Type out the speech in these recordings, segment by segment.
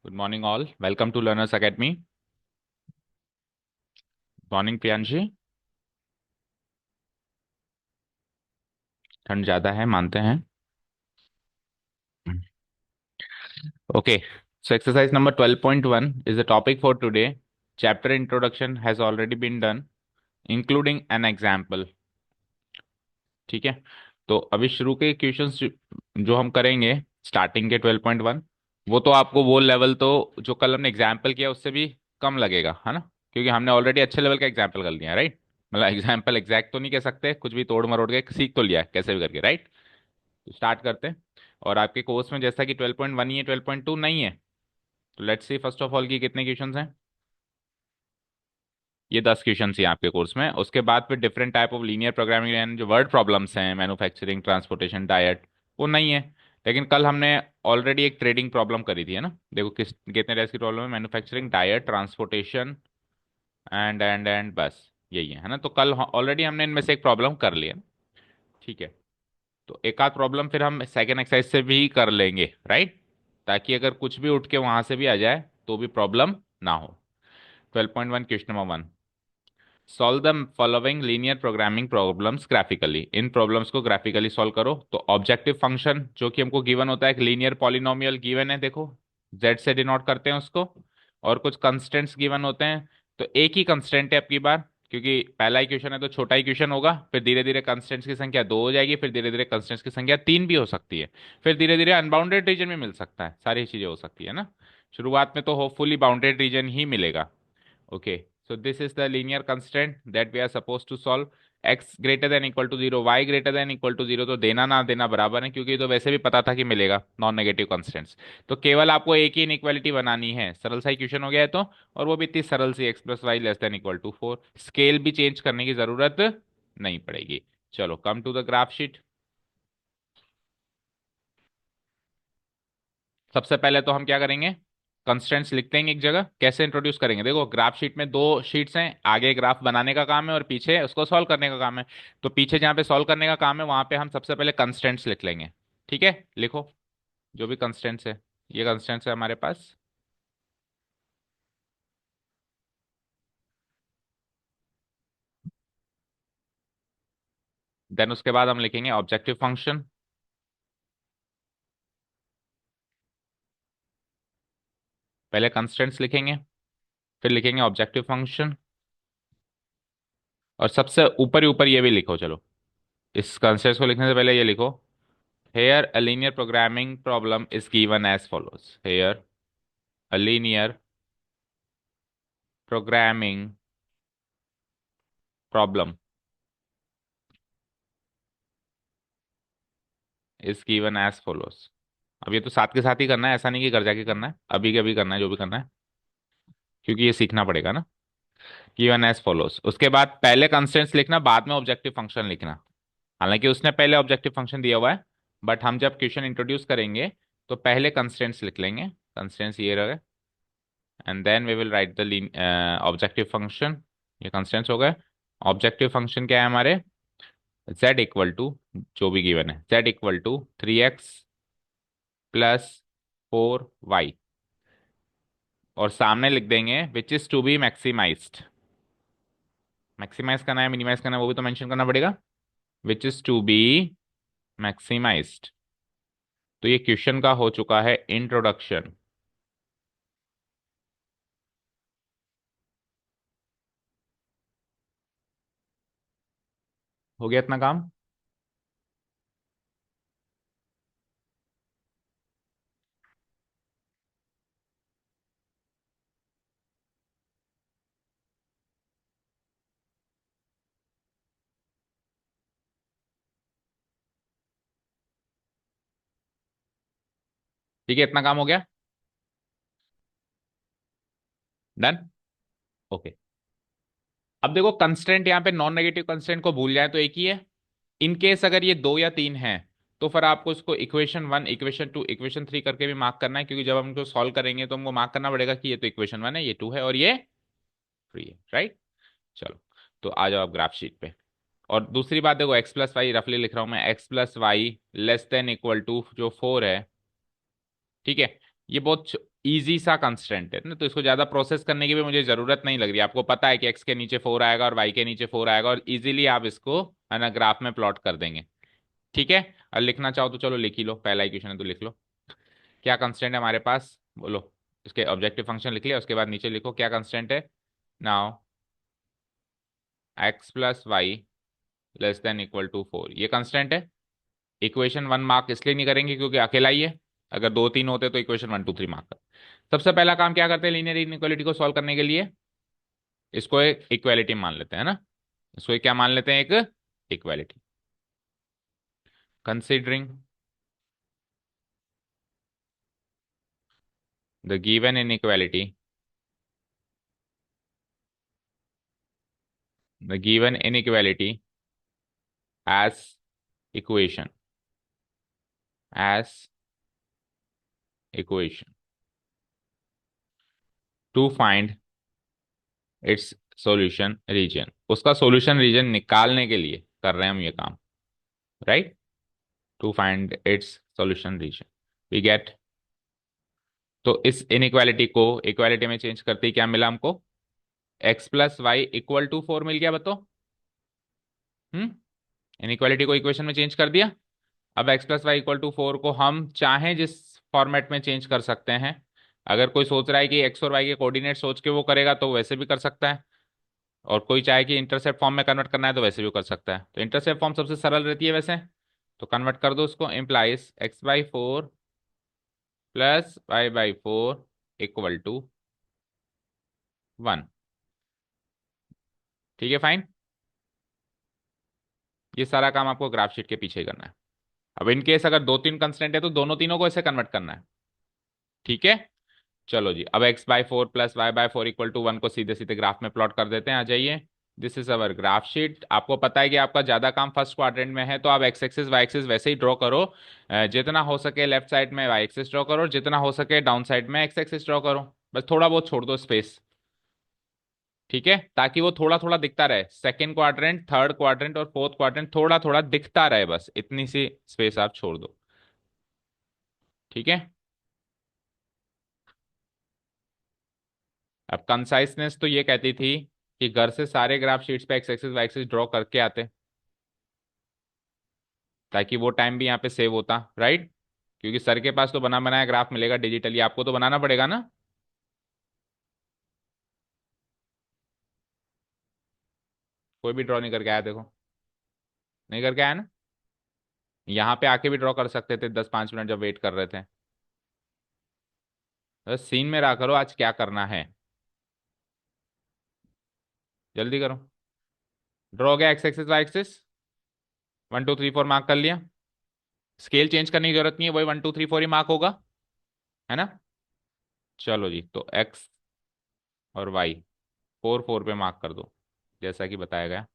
Good morning, all. Welcome to Learners Academy. Morning Priyanshi. ठंड ज़्यादा है, मानते हैं। Okay, so exercise number 12.1 is the topic for today. Chapter introduction has already been done, including an example. ठीक है, तो अभी शुरू के क्वेश्चंस जो हम करेंगे स्टार्टिंग के 12.1, वो तो आपको वो लेवल तो जो कल हमने एग्जाम्पल किया उससे भी कम लगेगा, है ना? क्योंकि हमने ऑलरेडी अच्छे लेवल का एग्जाम्पल कर लिया, राइट? मतलब एग्जाम्पल एग्जैक्ट तो नहीं कह सकते, कुछ भी तोड़ मरोड़ के सीख तो लिया है कैसे भी करके, राइट? तो स्टार्ट करते हैं। और आपके कोर्स में जैसा कि 12.1 ही है, 12.2 नहीं है। तो let's see first of all की कितने क्वेश्चंस हैं। ये 10 क्वेश्चन ही हैं आपके कोर्स में। उसके बाद फिर different type of linear programming and जो वर्ड प्रॉब्लम्स हैं, मैन्युफैक्चरिंग, ट्रांसपोर्टेशन, डायट, वो नहीं है। लेकिन कल हमने ऑलरेडी एक ट्रेडिंग प्रॉब्लम करी थी, है ना? देखो कितने टाइप्स की प्रॉब्लम है, मैन्युफैक्चरिंग, डायट, ट्रांसपोर्टेशन एंड बस यही है ना? तो कल ऑलरेडी हमने इनमें से एक प्रॉब्लम कर लिया। ठीक है, तो एक आध प्रॉब्लम फिर हम सेकेंड एक्सरसाइज से भी कर लेंगे, राइट? ताकि अगर कुछ भी उठ के वहां से भी आ जाए तो भी प्रॉब्लम ना हो। 12.1 question number 1। Solve the following linear programming problems graphically. In problems को ग्राफिकली सॉल्व करो। तो ऑब्जेक्टिव फंक्शन जो कि हमको गिवन होता है, एक लीनियर पॉलिनोमियल गिवन है, देखो जेड से डिनोट करते हैं उसको, और कुछ कंस्टेंट्स गिवन होते हैं। तो एक ही कंस्टेंट है अब की बार, क्योंकि पहला इक्वेशन है तो छोटा इक्वेशन होगा, फिर धीरे धीरे कंस्टेंट्स की संख्या 2 हो जाएगी, फिर धीरे धीरे कंस्टेंट्स की संख्या 3 भी हो सकती है, फिर धीरे धीरे अनबाउंडेड रीजन में मिल सकता है, सारी चीजें हो सकती है ना। शुरुआत में तो होपफुली बाउंडेड रीजन ही मिलेगा। Okay, so this is the linear constant that we are supposed to solve. X greater than equal to 0, y greater than equal to 0, तो देना ना देना बराबर है, क्योंकि तो वैसे भी पता था कि मिलेगा नॉन नेगेटिव कॉन्स्टेंट्स। तो केवल आपको एक ही इनइक्वालिटी बनानी है, सरल सा इक्वेशन हो गया है तो। और वो भी इतनी सरल सी, x plus Y less than equal to 4। Scale भी चेंज करने की जरूरत नहीं पड़ेगी। चलो come to the graph sheet. सबसे पहले तो हम क्या करेंगे, कंस्ट्रेंट्स लिखते हैं एक जगह। कैसे इंट्रोड्यूस करेंगे, देखो ग्राफ शीट में दो शीट्स हैं, आगे ग्राफ बनाने का काम है और पीछे उसको सॉल्व करने का काम है। तो पीछे जहाँ पे सॉल्व करने का काम है वहां पे हम सबसे पहले कंस्ट्रेंट्स लिख लेंगे। ठीक है, लिखो जो भी कंस्ट्रेंट्स है। ये कंस्ट्रेंट्स है हमारे पास। देन उसके बाद हम लिखेंगे ऑब्जेक्टिव फंक्शन। पहले कंस्ट्रेंट्स लिखेंगे, फिर लिखेंगे ऑब्जेक्टिव फंक्शन, और सबसे ऊपर ही ऊपर ये भी लिखो। चलो इस कंस्ट्रेंट्स को लिखने से पहले ये लिखो, here a linear programming problem is given as follows. Here a linear programming problem is given as follows. अब ये तो साथ के साथ ही करना है, ऐसा नहीं कि घर जाके करना है, अभी के अभी करना है जो भी करना है, क्योंकि ये सीखना पड़ेगा ना। गिवन एज फॉलोस, उसके बाद पहले कंस्टेंट्स लिखना, बाद में ऑब्जेक्टिव फंक्शन लिखना। हालांकि उसने पहले ऑब्जेक्टिव फंक्शन दिया हुआ है, बट हम जब क्वेश्चन इंट्रोड्यूस करेंगे तो पहले कंस्टेंट्स लिख लेंगे। कंस्टेंट्स ये रहे, and then we will write the objective function. ये कंस्टेंट्स हो गए। ऑब्जेक्टिव फंक्शन क्या है हमारे, z इक्वल टू, जो भी गिवन है, z equal to 3x plus 4y, और सामने लिख देंगे which is to be maximized. Maximize करना है, मिनिमाइज करना है, वो भी तो मेंशन करना पड़ेगा। Which is to be maximized. तो ये क्वेश्चन का हो चुका है इंट्रोडक्शन। हो गया इतना काम। ठीक है, इतना काम हो गया। डन। ओके, अब देखो कंस्टेंट यहाँ पे नॉन नेगेटिव कंस्टेंट को भूल जाए तो एक ही है। इन केस अगर ये दो या तीन है तो फिर आपको उसको इक्वेशन 1, इक्वेशन 2, इक्वेशन 3 करके भी मार्क करना है, क्योंकि जब हम इनको सॉल्व करेंगे तो हमको मार्क करना पड़ेगा कि ये तो इक्वेशन 1 है, ये 2 है और ये 3 है, राइट? चलो, तो आ जाओ आप ग्राफ शीट पे। और दूसरी बात देखो, एक्स प्लस वाई रफली लिख रहा हूं मैं, X plus Y less than equal to जो 4 है। ठीक है, ये बहुत इजी सा कंस्ट्रेंट है ना, तो इसको ज्यादा प्रोसेस करने की भी मुझे जरूरत नहीं लग रही। आपको पता है कि एक्स के नीचे 4 आएगा और वाई के नीचे 4 आएगा, और इजीली आप इसको है ना ग्राफ में प्लॉट कर देंगे। ठीक है, और लिखना चाहो तो चलो लिख ही लो, पहला इक्वेशन है तो लिख लो। क्या कंस्टेंट है हमारे पास, बोलो। इसके ऑब्जेक्टिव फंक्शन लिख लिया, उसके बाद नीचे लिखो क्या कंस्टेंट है। Now X plus Y less than equal to 4, ये कंस्टेंट है। इक्वेशन 1 मार्क इसलिए नहीं करेंगे क्योंकि अकेला ही है, अगर 2 3 होते तो इक्वेशन 1 2 3 मार्क कर। सबसे पहला काम क्या करते हैं लीनियर इनइक्वालिटी को सॉल्व करने के लिए, इसको एक इक्वालिटी मान लेते हैं ना। इसको एक क्या मान लेते हैं, एक equality. Considering the given inequality, the given inequality as equation, as equation to find its solution region, उसका सॉल्यूशन रीजन निकालने के लिए कर रहे हैं हम ये काम, right. To find its solution region we get, तो इस इनइक्वालिटी को इक्वालिटी में चेंज करते ही क्या मिला हमको, X plus Y equal to 4 मिल गया, बताओ। हम्म, इनइक्वालिटी को इक्वेशन में चेंज कर दिया। अब X plus Y equal to 4 को हम चाहे जिस फॉर्मेट में चेंज कर सकते हैं। अगर कोई सोच रहा है कि एक्स और वाई के कोऑर्डिनेट सोच के वो करेगा तो वैसे भी कर सकता है, और कोई चाहे कि इंटरसेप्ट फॉर्म में कन्वर्ट करना है तो वैसे भी कर सकता है। तो इंटरसेप्ट फॉर्म सबसे सरल रहती है वैसे, तो कन्वर्ट कर दो उसको, implies x/4 plus y/4 equal to 1। ठीक है, फाइन। ये सारा काम आपको ग्राफ शीट के पीछे ही करना है। अब इन केस अगर 2 3 कंस्टेंट है तो दोनों तीनों को ऐसे कन्वर्ट करना है। ठीक है, चलो जी, अब x/4 plus y/4 equal to 1 को सीधे सीधे ग्राफ में प्लॉट कर देते हैं, आ जाइए। This is our graph sheet. आपको पता है कि आपका ज्यादा काम फर्स्ट क्वाड्रेंट में है, तो आप एक्स एक्सिस वाई एक्सिस वैसे ही ड्रॉ करो। जितना हो सके लेफ्ट साइड में वाई एक्सिस ड्रॉ करो, जितना हो सके डाउन साइड में एक्स एक्सिस ड्रॉ करो। बस थोड़ा बहुत छोड़ दो स्पेस, ठीक है, ताकि वो थोड़ा थोड़ा दिखता रहे। सेकंड क्वाड्रेंट, थर्ड क्वाड्रेंट और फोर्थ क्वाड्रेंट थोड़ा थोड़ा दिखता रहे, बस इतनी सी स्पेस आप छोड़ दो। ठीक है, अब कंसाइसनेस तो ये कहती थी कि घर से सारे ग्राफ शीट्स पे X axis Y axis draw करके आते, ताकि वो टाइम भी यहाँ पे सेव होता, राइट। क्योंकि सर के पास तो बना बनाया ग्राफ मिलेगा डिजिटली, आपको तो बनाना पड़ेगा ना। कोई भी ड्रॉ नहीं करके आया, देखो, नहीं करके आया ना। यहाँ पे आके भी ड्रॉ कर सकते थे 10 5 मिनट जब वेट कर रहे थे। बस सीन में रहा करो आज क्या करना है, जल्दी करो। ड्रॉ हो गया X axis Y axis, 1 2 3 4 mark कर लिया। स्केल चेंज करने की जरूरत नहीं है, वही 1 2 3 4 ही मार्क होगा, है ना। चलो जी, तो एक्स और वाई 4 4 पे मार्क कर दो, जैसा कि बताया गया।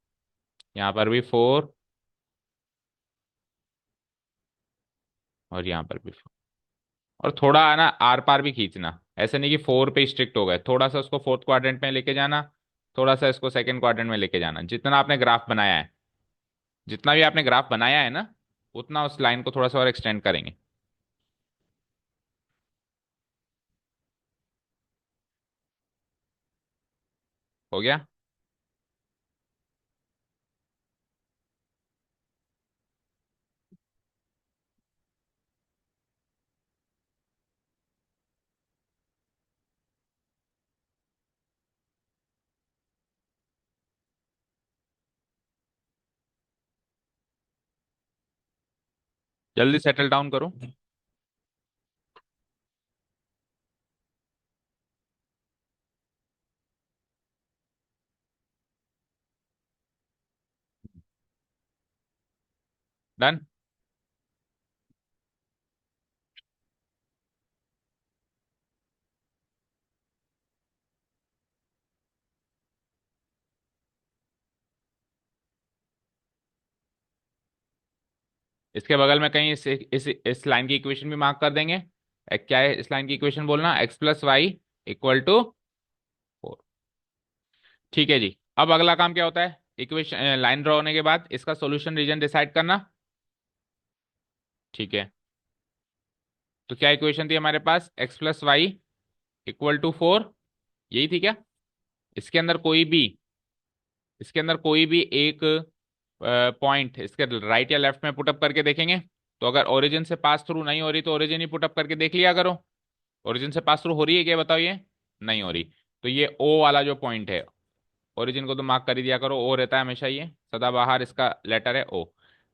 यहाँ पर भी 4 और यहाँ पर भी 4। और थोड़ा है ना आर पार भी खींचना, ऐसे नहीं कि 4 पे स्ट्रिक्ट हो गए, थोड़ा सा उसको फोर्थ क्वाड्रेंट में लेके जाना, थोड़ा सा इसको सेकंड क्वाड्रेंट में लेके जाना। जितना आपने ग्राफ बनाया है, जितना भी आपने ग्राफ बनाया है ना, उतना उस लाइन को थोड़ा सा और एक्सटेंड करेंगे। हो गया। जल्दी सेटल डाउन करो। डन। इसके बगल में कहीं इस लाइन की इक्वेशन भी मार्क कर देंगे। क्या है इस लाइन की इक्वेशन, बोलना X plus Y equal to 4। ठीक है जी, अब अगला काम क्या होता है, इक्वेशन लाइन ड्रॉ होने के बाद इसका सॉल्यूशन रीजन डिसाइड करना। ठीक है, तो क्या इक्वेशन थी हमारे पास, X plus Y equal to 4, यही थी क्या? इसके अंदर कोई भी इसके अंदर कोई भी एक पॉइंट इसके राइट या लेफ्ट में पुटअप करके देखेंगे। तो अगर ओरिजिन से पास थ्रू नहीं हो रही तो ओरिजिन ही पुटअप करके देख लिया करो। ओरिजिन से पास थ्रू हो रही है क्या, बताओ? ये नहीं हो रही। तो ये ओ वाला जो पॉइंट है, ओरिजिन को तो मार्क कर ही दिया करो, ओ रहता है हमेशा, ये सदाबहार इसका लेटर है ओ।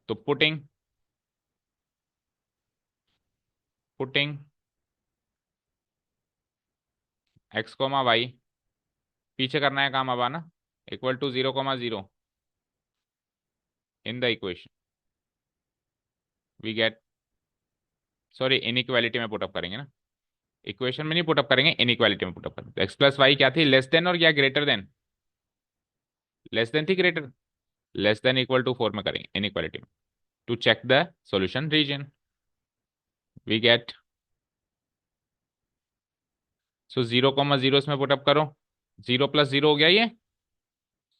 तो पुटिंग एक्स कोमा वाई, पीछे करना है काम अब आना, equal to 0,0 in the equation we get, sorry inequality में पुटअप करेंगे ना, इक्वेशन में नहीं पुटअप करेंगे, इनइक्वालिटी में पुटअप करेंगे। एक्स प्लस वाई क्या थी, लेस देन और क्या ग्रेटर देन? लेस देन थी, greater? Less than equal to 4 में करेंगे इनइक्वालिटी में, to check the solution region we get. So 0,0 इसमें पुटअप करो, 0 + 0 हो गया ये,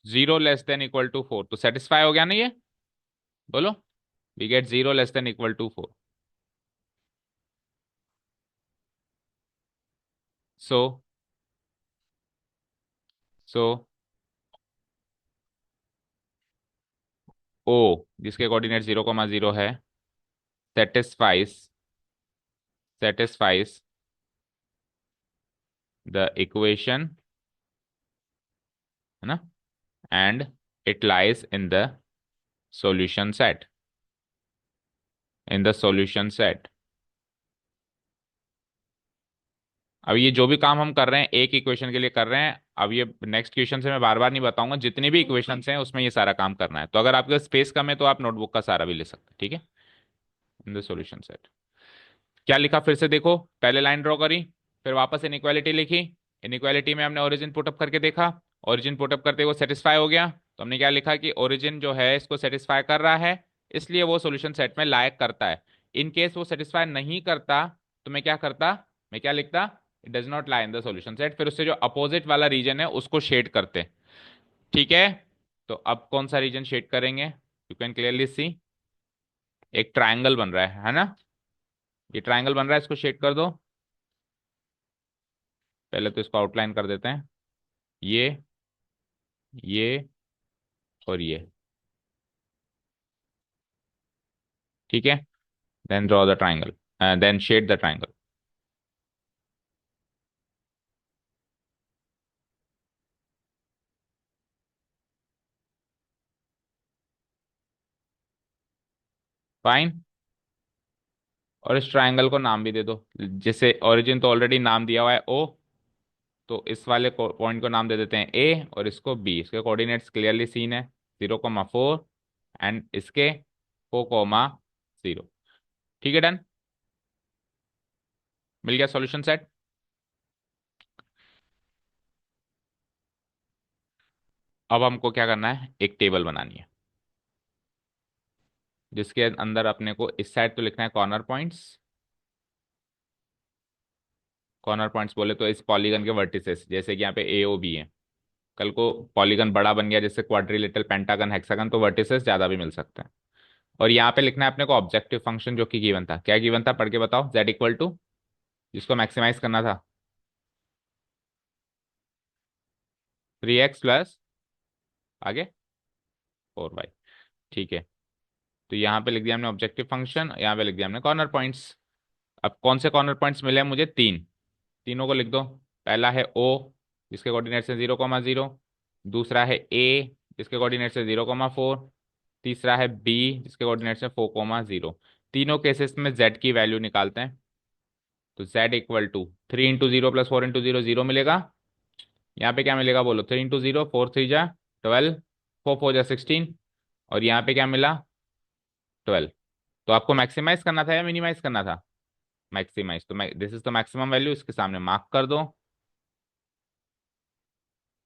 0 < <4, तो सेटिस्फाई हो गया ना ये? बोलो, वी गेट 0 < <4। सो सो ओ, जिसके कोऑर्डिनेट 0,0 है, सेटिस्फाइज सेटिस्फाइज द इक्वेशन, है ना, and it lies in the solution set, in the solution set. अब ये जो भी काम हम कर रहे हैं एक इक्वेशन के लिए कर रहे हैं। अब ये नेक्स्ट क्वेश्चन से मैं बार बार नहीं बताऊंगा, जितने भी इक्वेशंस हैं उसमें ये सारा काम करना है। तो अगर आपके स्पेस कम है तो आप नोटबुक का सहारा भी ले सकते हैं, ठीक है। इन द सॉल्यूशन सेट क्या लिखा फिर से देखो, पहले लाइन ड्रॉ करी, फिर वापस इनइक्वालिटी लिखी। इनइक्वालिटी में हमने ओरिजिन पुटअप करके देखा, ओरिजिन पुटअप करते वो सेटिस्फाई हो गया, तो हमने क्या लिखा कि ओरिजिन जो है इसको सेटिस्फाई कर रहा है, इसलिए वो सॉल्यूशन सेट में लायक करता है। इन केस वो सेटिस्फाई नहीं करता तो मैं क्या करता, मैं क्या लिखता, it does not lie in the solution set, फिर उससे जो अपोजिट वाला रीजन है उसको शेड करते। ठीक है, तो अब कौन सा रीजन शेड करेंगे, यू कैन क्लियरली सी, एक ट्राइंगल बन रहा है ना, ये ट्राइंगल बन रहा है, इसको शेड कर दो। पहले तो इसको आउटलाइन कर देते हैं, ये और ये, ठीक है। Then draw the triangle, then shade the triangle. Fine, और इस ट्राइंगल को नाम भी दे दो, जैसे ओरिजिन तो ऑलरेडी नाम दिया हुआ है ओ, तो इस वाले पॉइंट को नाम दे देते हैं ए, और इसको बी, इसके कोऑर्डिनेट्स क्लियरली सीन है, 0,4 एंड इसके 4,0। ठीक है, डन, मिल गया सॉल्यूशन सेट। अब हमको क्या करना है, एक टेबल बनानी है, जिसके अंदर अपने को इस साइड तो लिखना है कॉर्नर पॉइंट्स। कॉर्नर पॉइंट्स बोले तो इस पॉलीगन के वर्टिसेस, जैसे कि यहाँ पे ए ओ बी है, कल को पॉलीगन बड़ा बन गया जैसे क्वाड्रिलेटरल, पेंटागन, हेक्सागन, तो वर्टिसेस ज्यादा भी मिल सकते हैं। और यहाँ पे लिखना है अपने को ऑब्जेक्टिव फंक्शन, जो कि गिवन था, क्या गिवन था पढ़ के बताओ, z इक्वल टू, जिसको मैक्सिमाइज करना था, 3x प्लस आगे 4y। ठीक है, तो यहाँ पे लिख दिया हमने ऑब्जेक्टिव फंक्शन, यहाँ पे लिख दिया हमने कॉर्नर पॉइंट्स। अब कौन से कॉर्नर पॉइंट्स मिले हैं मुझे, तीन, तीनों को लिख दो। पहला है ओ, जिसके कोऑर्डिनेट्स है 0,0, दूसरा है ए, जिसके कोऑर्डिनेट्स है 0,4, तीसरा है बी, जिसके कोऑर्डिनेट्स है 4,0। तीनों केसेस में z की वैल्यू निकालते हैं। तो z इक्वल टू 3 × 0 + 4 × 0, 0 मिलेगा। यहाँ पे क्या मिलेगा बोलो, 3 × 0, 4 3 = 12, 4 4 = 16, और यहाँ पे क्या मिला, 12। तो आपको मैक्सिमाइज करना था या मिनिमाइज करना था, मैक्सिमाइज, तो this is the maximum value, इसके सामने मार्क कर दो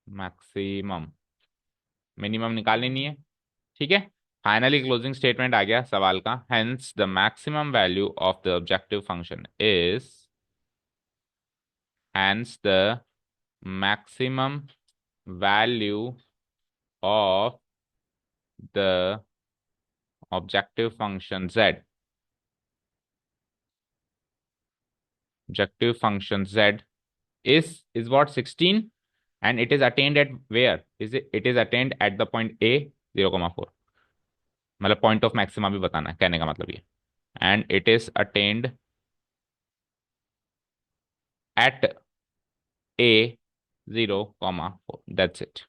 मैक्सिमम, मिनिमम निकालनी नहीं है, ठीक है। फाइनली क्लोजिंग स्टेटमेंट आ गया सवाल का, hence the maximum value of the objective function is, hence the maximum value of the objective function z, objective function z is what 16 and it is attained at where it is attained at the point A 0,4, मतलब point of maxima भी बताना है, कहने का मतलब ये, and it is attained at A 0,4, that's it.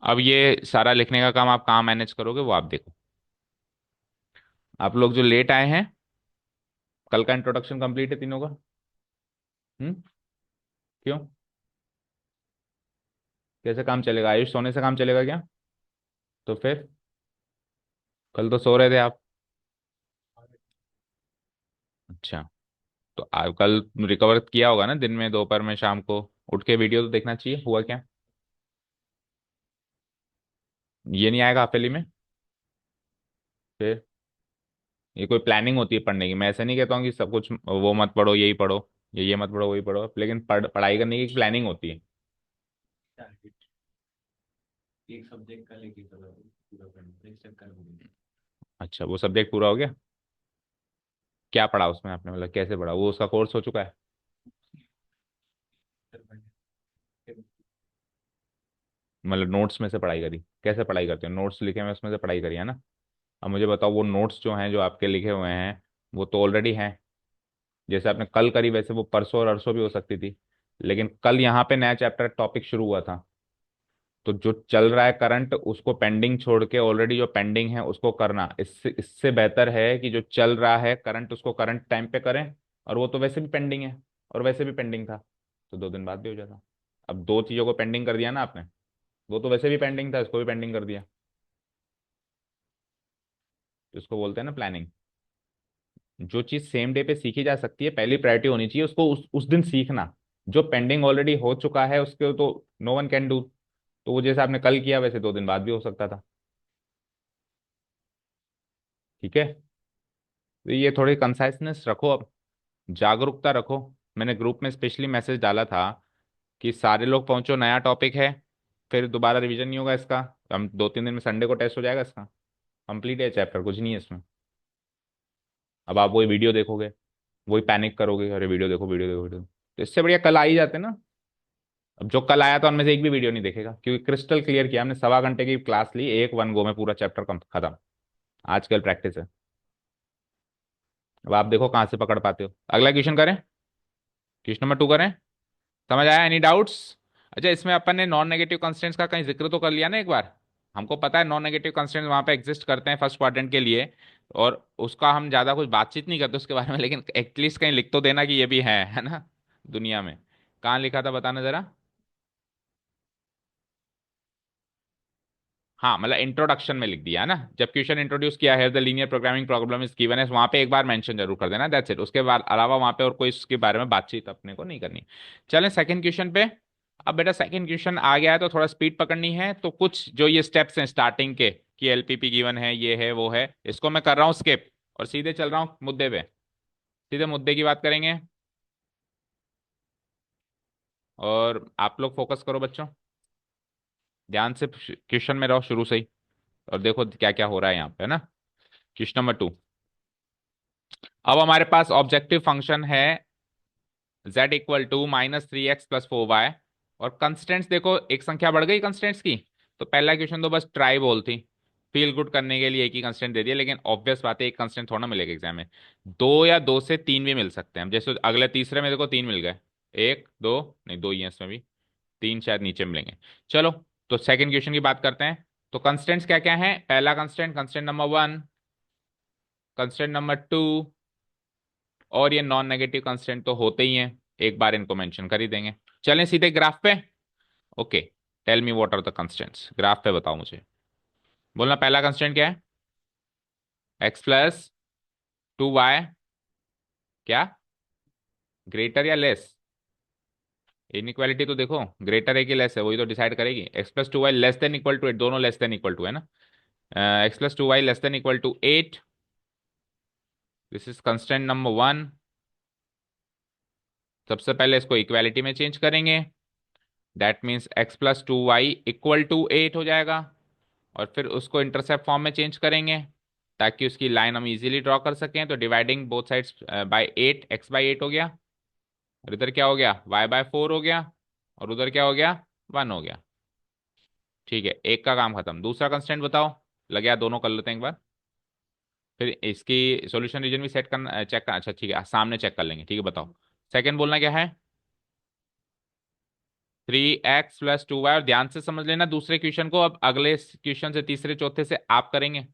अब ये सारा लिखने का काम आप कहाँ मैनेज करोगे वो आप देखो। आप लोग जो लेट आए हैं, कल का इंट्रोडक्शन कंप्लीट है तीनों का? क्यों? कैसे काम चलेगा? आयुष सोने से काम चलेगा क्या? तो फिर कल तो सो रहे थे आप। अच्छा, तो आप कल रिकवर किया होगा ना, दिन में, दोपहर में, शाम को उठ के वीडियो तो देखना चाहिए, हुआ क्या? ये नहीं आएगा हथेली में? फिर ये कोई प्लानिंग होती है पढ़ने की? मैं ऐसे नहीं कहता हूँ कि सब कुछ वो मत पढ़ो यही पढ़ो, ये मत पढ़ो वही पढ़ो, लेकिन पढ़ाई करने की एक प्लानिंग होती है। अच्छा, वो सब्जेक्ट पूरा हो गया? क्या पढ़ा उसमें आपने, मतलब कैसे पढ़ा? वो उसका कोर्स हो चुका है? मतलब नोट्स में से पढ़ाई करी? कैसे पढ़ाई करते हो? नोट्स लिखे हुए उसमें से पढ़ाई करी है ना? अब मुझे बताओ, वो नोट्स जो हैं जो आपके लिखे हुए हैं वो तो ऑलरेडी हैं। जैसे आपने कल करी वैसे वो परसों और अरसों भी हो सकती थी, लेकिन कल यहाँ पे नया चैप्टर टॉपिक शुरू हुआ था। तो जो चल रहा है करंट उसको पेंडिंग छोड़ के ऑलरेडी जो पेंडिंग है उसको करना, इससे इससे बेहतर है कि जो चल रहा है करंट उसको करंट टाइम पे करें। और वो तो वैसे भी पेंडिंग है, और वैसे भी पेंडिंग था, तो 2 दिन बाद भी हो जाता। अब दो चीज़ों को पेंडिंग कर दिया ना आपने, वो तो वैसे भी पेंडिंग था, इसको भी पेंडिंग कर दिया। तो इसको बोलते हैं ना प्लानिंग। जो चीज़ सेम डे पे सीखी जा सकती है पहली प्रायोरिटी होनी चाहिए उसको, उस दिन सीखना। जो पेंडिंग ऑलरेडी हो चुका है उसके तो नो वन कैन डू। तो वो जैसे आपने कल किया वैसे 2 दिन बाद भी हो सकता था। ठीक है, तो ये थोड़ी कंसाइसनेस रखो अब, जागरूकता रखो। मैंने ग्रुप में स्पेशली मैसेज डाला था कि सारे लोग पहुंचो, नया टॉपिक है, फिर दोबारा रिवीजन नहीं होगा इसका। हम 2-3 दिन में संडे को टेस्ट हो जाएगा इसका, कंप्लीट है चैप्टर, कुछ नहीं है इसमें। अब आप वही वीडियो देखोगे, वही पैनिक करोगे, अरे वीडियो देखो वीडियो देखो वीडियो, तो इससे बढ़िया कल आ ही जाते ना। अब जो कल आया तो उनमें से एक भी वीडियो नहीं देखेगा, क्योंकि क्रिस्टल क्लियर किया हमने, 1.25 घंटे की क्लास ली, एक वन गो में पूरा चैप्टर कम खत्म। आज कल प्रैक्टिस है। अब आप देखो कहाँ से पकड़ पाते हो। अगला क्वेश्चन करें? क्वेश्चन नंबर 2 करें? समझ आया? Any doubts? अच्छा, इसमें अपन ने नॉन नेगेटिव कंस्टेंट्स का कहीं जिक्र तो कर लिया ना एक बार। हमको पता है नॉन नेगेटिव कंस्टेंट्स वहां पे एग्जिस्ट करते हैं फर्स्ट क्वाड्रेंट के लिए, और उसका हम ज्यादा कुछ बातचीत नहीं करते उसके बारे में, लेकिन एटलीस्ट कहीं लिख तो देना कि ये भी है ना दुनिया में। कहाँ लिखा था बताना जरा। हाँ, मतलब इंट्रोडक्शन में लिख दिया है ना, जब क्वेश्चन इंट्रोड्यूस किया है the linear programming problem is given है, वहां पे एक बार मेंशन जरूर कर देना, दैट्स इट। उसके बाद अलावा वहां पे और कोई इसके बारे में बातचीत अपने को नहीं करनी। चलें सेकंड क्वेश्चन पे। अब बेटा सेकंड क्वेश्चन आ गया है तो थोड़ा स्पीड पकड़नी है, तो कुछ जो ये स्टेप्स हैं स्टार्टिंग के, कि एलपीपी गिवन है, ये है वो है, इसको मैं कर रहा हूँ स्किप, और सीधे चल रहा हूँ मुद्दे पे। सीधे मुद्दे की बात करेंगे, और आप लोग फोकस करो बच्चों, ध्यान से क्वेश्चन में रहो शुरू से ही, और देखो क्या क्या हो रहा है यहाँ पे, है ना। Question number 2। अब हमारे पास ऑब्जेक्टिव फंक्शन है z = -3x + 4y, और कंस्टेंट्स देखो, एक संख्या बढ़ गई कंस्टेंट्स की। तो पहला क्वेश्चन तो बस ट्राई बोल थी, फील गुड करने के लिए एक ही कंस्टेंट दे दिया, लेकिन ऑब्वियस बात है एक कंस्टेंट थोड़ा ना मिलेगा एग्जाम में। दो या दो से तीन भी मिल सकते हैं, जैसे अगले तीसरे में देखो 3 मिल गए, एक दो, नहीं दो ही है इसमें भी, तीन शायद नीचे मिलेंगे। चलो, तो सेकंड क्वेश्चन की बात करते हैं। तो कंस्टेंट्स क्या क्या है? पहला constant, constant number 1, constant number 2, और ये नॉन नेगेटिव कंस्टेंट तो होते ही हैं, एक बार इनको मेंशन कर ही देंगे। चलें सीधे ग्राफ पे। Okay, tell me what are the constants, graph पे बताओ मुझे। बोलना पहला कंस्टेंट क्या है? x + 2y, क्या? ग्रेटर या लेस? इनइक्वालिटी तो देखो, ग्रेटर है कि लेस है वही तो डिसाइड करेगी। x + 2y <= 8, दोनों <= है ना। x + 2y <= 8, this is constant number 1। सबसे पहले इसको इक्वालिटी में चेंज करेंगे, दैट मीन्स x + 2y = 8 हो जाएगा, और फिर उसको इंटरसेप्ट फॉर्म में चेंज करेंगे ताकि उसकी लाइन हम इजीली ड्रॉ कर सकें। तो dividing both sides by 8, x/8 हो गया। और इधर क्या हो गया, y/4 हो गया, और उधर क्या हो गया, 1 हो गया। ठीक है, एक का काम खत्म। दूसरा कंस्टेंट बताओ, लगे हाथ, दोनों कर लेते हैं एक बार। फिर इसकी सॉल्यूशन रीजन भी सेट करना, चेक करना। अच्छा ठीक है, सामने चेक कर लेंगे। ठीक है बताओ, सेकंड बोलना क्या है, 3x + 2y। और ध्यान से समझ लेना दूसरे क्वेश्चन को, अब अगले क्वेश्चन से, तीसरे चौथे से आप करेंगे।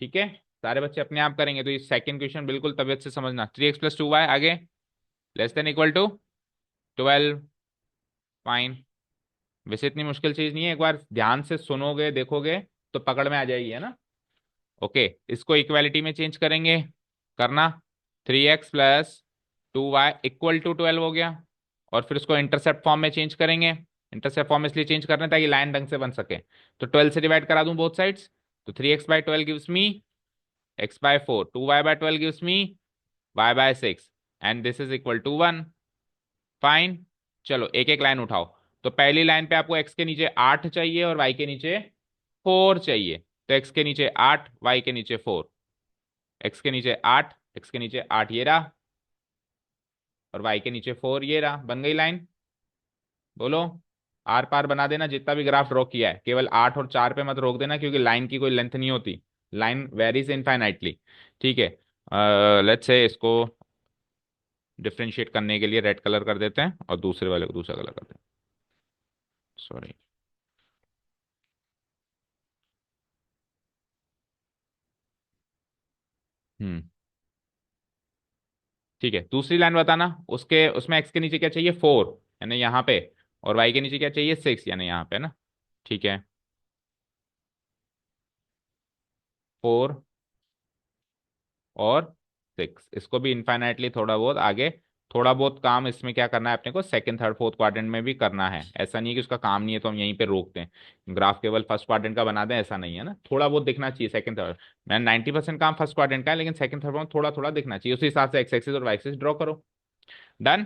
ठीक है, सारे बच्चे अपने आप करेंगे, तो ये सेकंड क्वेश्चन बिल्कुल तबियत से समझना। 3x + 2y आगे, << <12 फाइन। वैसे इतनी मुश्किल चीज नहीं है, एक बार ध्यान से सुनोगे देखोगे तो पकड़ में आ जाएगी, है ना। ओके, इसको इक्वालिटी में चेंज करेंगे, करना। 3x + 2y = 12 हो गया। और फिर उसको इंटरसेप्ट फॉर्म में चेंज करेंगे। इंटरसेप्ट फॉर्म इसलिए चेंज करना है ताकि लाइन ढंग से बन सके। तो 12 से डिवाइड करा दूं बोथ साइड्स, तो 3x/12 gives me x/4, 2y/12 gives me y/6, and this is equal to 1। Fine. चलो एक एक लाइन उठाओ। तो पहली लाइन पे आपको x के नीचे 8 चाहिए और y के नीचे 4 चाहिए। तो x के नीचे 8, y के नीचे 4। x के नीचे 8, x के नीचे 8 ये रहा, और y के नीचे 4 ये रहा। बन गई लाइन। बोलो, आर पार बना देना जितना भी ग्राफ ड्रॉ किया है, केवल 8 और 4 पे मत रोक देना, क्योंकि लाइन की कोई लेंथ नहीं होती, लाइन वेरीज इनफाइनाइटली। ठीक है, लेट्स से इसको डिफ्रेंशिएट करने के लिए रेड कलर कर देते हैं और दूसरे वाले को दूसरा कलर कर देते हैं। सॉरी। हम्म। ठीक है, दूसरी लाइन बताना, उसके उसमें x के नीचे क्या चाहिए, 4 यानी यहाँ पे, और y के नीचे क्या चाहिए, 6 यानी यहाँ पे ना। ठीक है, 4 और 6, इसको भी इनफाइनाइटली थोड़ा बहुत आगे, थोड़ा बहुत काम इसमें क्या करना है अपने को, सेकंड थर्ड फोर्थ क्वाड्रेंट में भी करना है। ऐसा नहीं है कि उसका काम नहीं है तो हम यहीं पे रोकते हैं, ग्राफ केवल फर्स्ट क्वाड्रेंट का बना दें, ऐसा नहीं है ना। थोड़ा बहुत दिखना चाहिए सेकंड थर्ड। मैं 90% काम फर्स्ट क्वाड्रेंट का है, लेकिन सेकंड थर्ड में थोड़ा थोड़ा दिखना चाहिए, उसी हिसाब से एक्स एक्सिस और वाई एक्सिस ड्रॉ करो। डन।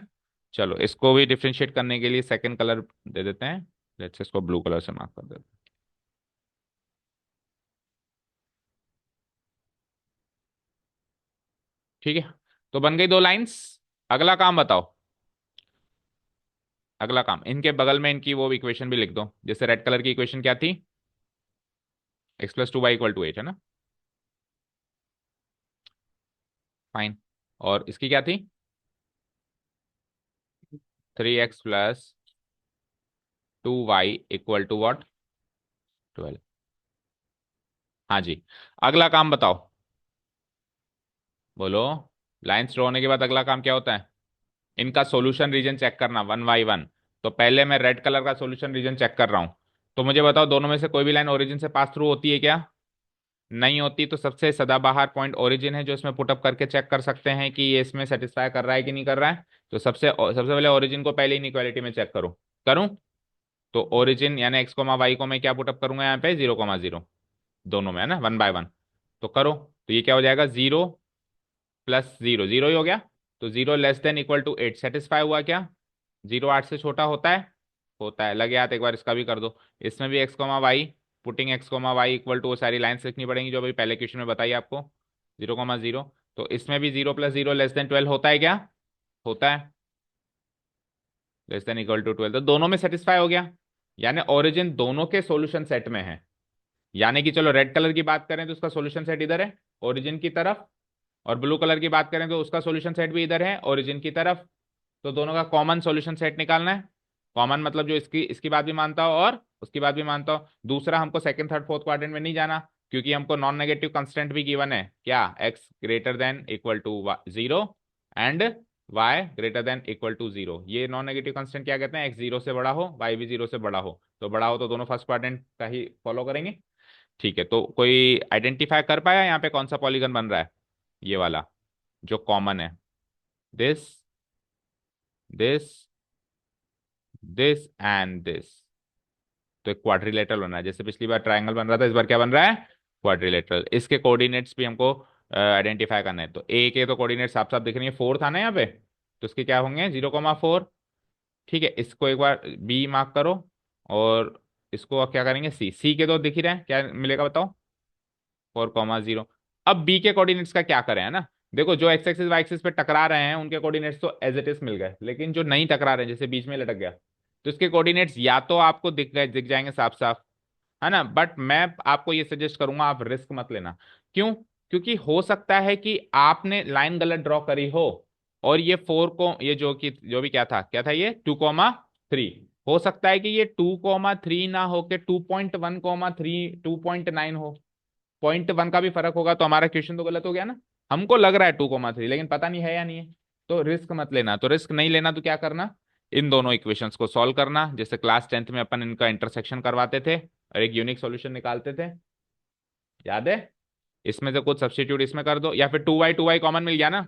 चलो इसको भी डिफ्रेंशिएट करने के लिए सेकंड कलर दे देते हैं। लेट्स इसको ब्लू कलर से मार्क कर देते हैं। ठीक है, तो बन गई दो लाइंस। अगला काम बताओ। अगला काम, इनके बगल में इनकी वो इक्वेशन भी लिख दो। जैसे रेड कलर की इक्वेशन क्या थी, x + 2y = 8 है ना। फाइन। और इसकी क्या थी, 3x + 2y = व्हाट, 12। हाँ जी, अगला काम बताओ। बोलो, लाइंस ड्रॉ होने के बाद अगला काम क्या होता है, इनका सॉल्यूशन रीजन चेक करना, 1 बाई 1। तो पहले मैं रेड कलर का सॉल्यूशन रीजन चेक कर रहा हूं। तो मुझे बताओ, दोनों में से कोई भी लाइन ओरिजिन से पास थ्रू होती है क्या, नहीं होती। तो सबसे सदाबहार पॉइंट ओरिजिन है, जो इसमें पुटअप करके चेक कर सकते हैं कि ये इसमें सेटिस्फाई कर रहा है कि नहीं कर रहा है। तो सबसे सबसे पहले ओरिजिन को पहले इनइक्वालिटी में चेक करो। करूं, तो ओरिजिन यानी x, y को मैं क्या पुटअप करूंगा यहाँ पे, 0, 0, दोनों में है ना, 1 बाई 1। तो करो, तो ये क्या हो जाएगा, 0 + 0, 0 ही हो गया। तो 0< <= 8 सेटिस्फाई हुआ क्या, 0 8 से छोटा होता है, होता है। लगे हाथ, एक बार इसका भी कर दो। इसमें भी x, y, putting x, y = वो सारी लाइन्स लिखनी पड़ेंगी जो अभी पहले क्वेश्चन में बताई आपको, 0, 0। तो इसमें भी 0 + 0 < <12 होता है क्या, होता है, <<12। तो दोनों में सेटिस्फाई हो गया, यानी ओरिजिन दोनों के सॉल्यूशन सेट में है। यानी कि चलो रेड कलर की बात करें तो उसका सॉल्यूशन सेट इधर है ओरिजिन की तरफ, और ब्लू कलर की बात करें तो उसका सॉल्यूशन सेट भी इधर है ओरिजिन की तरफ। तो दोनों का कॉमन सॉल्यूशन सेट निकालना है। कॉमन मतलब जो इसकी इसकी बात भी मानता हो और उसकी बात भी मानता हो। दूसरा, हमको सेकंड थर्ड फोर्थ क्वाड्रेंट में नहीं जाना, क्योंकि हमको नॉन नेगेटिव कंस्टेंट भी गिवन है, क्या, x > 0 एंड y > 0। ये नॉन नेगेटिव कंस्टेंट क्या कहते हैं, x 0 से बड़ा हो, y भी 0 से बड़ा हो। तो बड़ा हो तो दोनों फर्स्ट क्वाड्रेंट का ही फॉलो करेंगे। ठीक है, तो कोई आइडेंटिफाई कर पाया यहाँ पे कौन सा पॉलीगन बन रहा है, ये वाला जो कॉमन है, this, this, this and this. तो एक क्वाड्रिलेटरल बन रहा है, जैसे पिछली बार ट्रायंगल बन रहा था, इस बार क्या बन रहा है, क्वाड्रिलेटरल। इसके कोऑर्डिनेट्स भी हमको आइडेंटिफाई करना है। तो ए के तो कोऑर्डिनेट साफ साफ दिख रही है, 4 था ना यहाँ पे, तो इसके क्या होंगे, 0, 4। ठीक है, इसको एक बार बी मार्क करो, और इसको अब क्या करेंगे, सी, सी के तो दिख ही रहे हैं, क्या मिलेगा बताओ, 4, 0। अब बी के कोऑर्डिनेट्स का क्या करें, है ना। देखो जो एक्स एक्सिस वाई एक्सिस पे टकरा रहे हैं उनके कोऑर्डिनेट्स तो एज इट इज मिल गए, लेकिन जो नहीं टकरा रहे हैं जैसे बीच में लटक गया, तो इसके कोऑर्डिनेट्स या तो आपको दिख गए, दिख जाएंगे साफ साफ, है ना। बट मैं आपको ये सजेस्ट करूंगा आप रिस्क मत लेना। क्यों? क्योंकि हो सकता है कि आपने लाइन गलत ड्रॉ करी हो, और ये फोर को, ये जो कि जो भी क्या था ये 2,3, हो सकता है कि ये 2,3 ना हो के 2.1,3 2.9 हो। 0.1 का भी फर्क होगा तो हमारा क्वेश्चन तो गलत हो गया ना। हमको लग रहा है 2,3 लेकिन पता नहीं है या नहीं है। तो रिस्क मत लेना, तो रिस्क नहीं लेना तो क्या करना, इन दोनों इक्वेशंस को सॉल्व करना, जैसे क्लास 10th में अपन इनका इंटरसेक्शन करवाते थे और एक यूनिक सॉल्यूशन निकालते थे, याद है। इसमें से कुछ सब्स्टिट्यूट इसमें कर दो, या फिर टू वाई कॉमन मिल गया ना,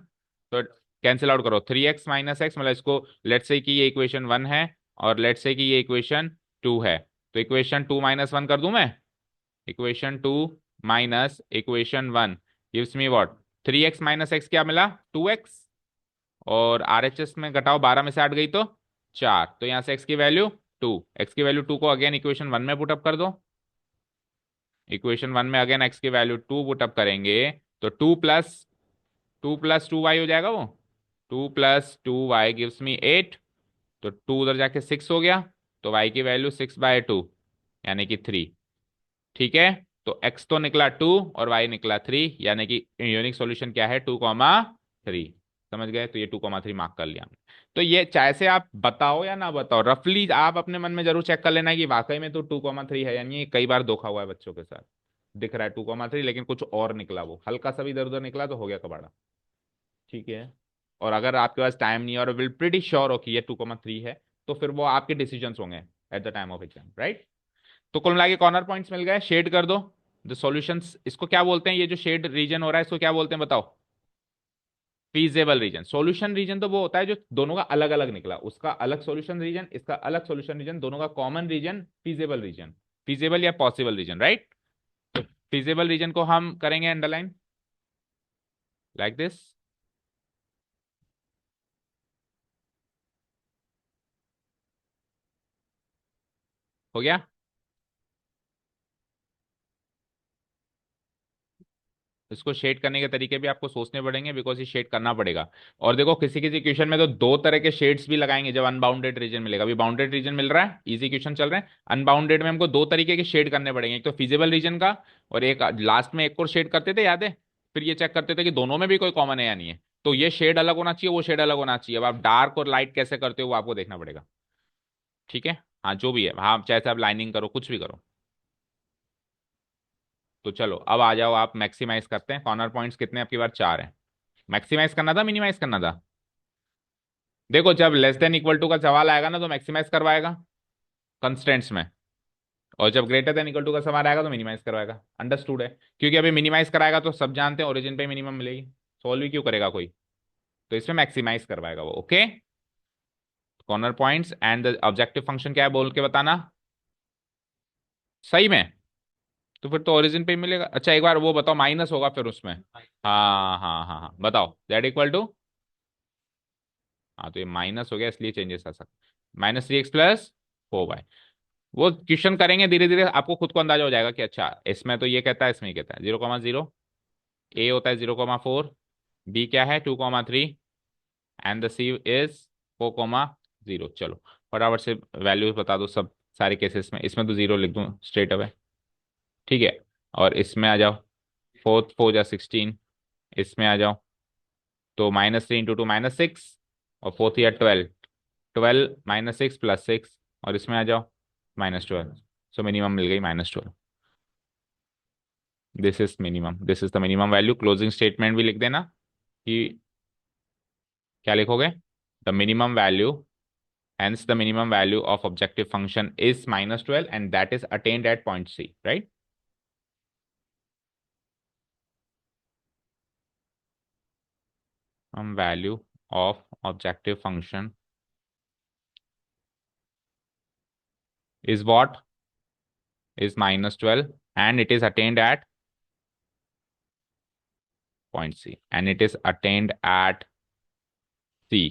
तो कैंसिल आउट करो। 3x - x, मतलब इसको लेट्स से कि ये इक्वेशन 1 है और लेट्स से कि ये इक्वेशन 2 है, तो इक्वेशन 2 - 1 कर दूं मैं। Equation 2 minus equation 1 gives me what, 3x - x क्या मिला, 2x, और RHS में घटाओ, 12 में से 8 गई तो 4, तो यहाँ से x की वैल्यू 2, x की वैल्यू 2 को अगेन इक्वेशन 1 में पुटअप कर दो। इक्वेशन 1 में अगेन x की वैल्यू 2 पुटअप करेंगे, तो 2 प्लस 2 वाई हो जाएगा वो, 2 + 2 y गिव्स मी 8, तो 2 उधर जाके 6 हो गया, तो y की वैल्यू 6/2 यानी कि 3। ठीक है, तो x तो निकला 2 और y निकला 3, यानी कि यूनिक सॉल्यूशन क्या है, 2,3। समझ गए, तो ये 2,3 मार्क कर लिया हमने। तो ये चाहे से आप बताओ या ना बताओ, रफली आप अपने मन में जरूर चेक कर लेना कि वाकई में तो 2,3 है, यानी ये कई बार धोखा हुआ है बच्चों के साथ। दिख रहा है 2,3 लेकिन कुछ और निकला, वो हल्का सा भी इधर उधर निकला तो हो गया कबाड़ा। ठीक है, और अगर आपके पास टाइम नहीं है और विल प्रीटी श्योर हो कि ये 2,3 है, तो फिर वो आपके डिसीजंस होंगे at the time of exam, right. तो कुल मिला के कॉर्नर पॉइंट्स मिल गए, शेड कर दो द सॉल्यूशंस। इसको क्या बोलते हैं, ये जो शेड रीजन हो रहा है इसको क्या बोलते हैं बताओ, फीजेबल रीजन। सॉल्यूशन रीजन तो वो होता है जो दोनों का अलग अलग निकला, उसका अलग सॉल्यूशन रीजन, इसका अलग सॉल्यूशन रीजन, दोनों का common region feasible region, feasible या पॉसिबल रीजन, राइट। तो फीजेबल रीजन को हम करेंगे अंडरलाइन लाइक दिस, हो गया। इसको शेड करने के तरीके भी आपको सोचने पड़ेंगे, बिकॉज ये शेड करना पड़ेगा। और देखो किसी किसी क्वेश्चन में तो दो तरह के शेड्स भी लगाएंगे जब अनबाउंडेड रीजन मिलेगा। अभी बाउंडेड रीजन मिल रहा है, इजी क्वेश्चन चल रहे हैं, अनबाउंडेड में हमको दो तरीके के शेड करने पड़ेंगे, एक तो फिजिबल रीजन का, और एक लास्ट में एक और शेड करते थे, याद है। फिर ये चेक करते थे कि दोनों में भी कोई कॉमन है या नहीं है, तो ये शेड अलग होना चाहिए, वो शेड अलग होना चाहिए। अब आप डार्क और लाइट कैसे करते हो वो आपको देखना पड़ेगा। ठीक है, हाँ जो भी है, हाँ चाहे से आप लाइनिंग करो कुछ भी करो। तो चलो अब आ जाओ, आप मैक्सिमाइज करते हैं। कॉर्नर पॉइंट्स कितने आपकी बार, 4 हैं। मैक्सिमाइज करना था मिनिमाइज करना था, देखो जब लेस देन इक्वल टू का सवाल आएगा ना तो मैक्सिमाइज करवाएगा कंस्टेंट्स में, और जब ग्रेटर देन इक्वल टू का सवाल आएगा तो मिनिमाइज करवाएगा। अंडरस्टूड है, क्योंकि अभी मिनिमाइज कराएगा तो सब जानते हैं ओरिजिन पे मिनिमम मिलेगी, सॉल्व ही क्यों करेगा कोई, तो इसमें मैक्सिमाइज करवाएगा वो। Okay, corner points and the objective function क्या है बोल के बताना, सही में। तो फिर तो ओरिजिन पे ही मिलेगा। अच्छा एक बार वो बताओ, माइनस होगा फिर उसमें, हाँ हाँ हाँ हाँ बताओ, दैट इक्वल टू, हाँ तो ये माइनस हो गया इसलिए चेंजेस आ सकते, -3x + 4y। वो क्वेश्चन करेंगे धीरे धीरे, आपको खुद को अंदाजा हो जाएगा कि अच्छा इसमें तो ये कहता है, इसमें ये कहता है 0,0, ए होता है 0,4, बी क्या है 2,3, एंड द सी इज 4,0। चलो फटाफट से वैल्यूज बता दो सब, सारे केसेस में। इसमें तो जीरो लिख दूं स्ट्रेट अवे, ठीक है। और इसमें आ जाओ, 4 4 जा 16, इसमें आ जाओ, तो -3 × 2 -6, और 4 3 या 12, 12 - 6 + 6, और इसमें आ जाओ -12। सो मिनिमम मिल गई -12। This is minimum, this is the minimum value. Closing statement भी लिख देना कि क्या लिखोगे, the minimum value, hence the minimum value of objective function is -12 and that is attained at point C, right? Value of objective function is what, is -12 and it is attained at point C, and it is attained at C।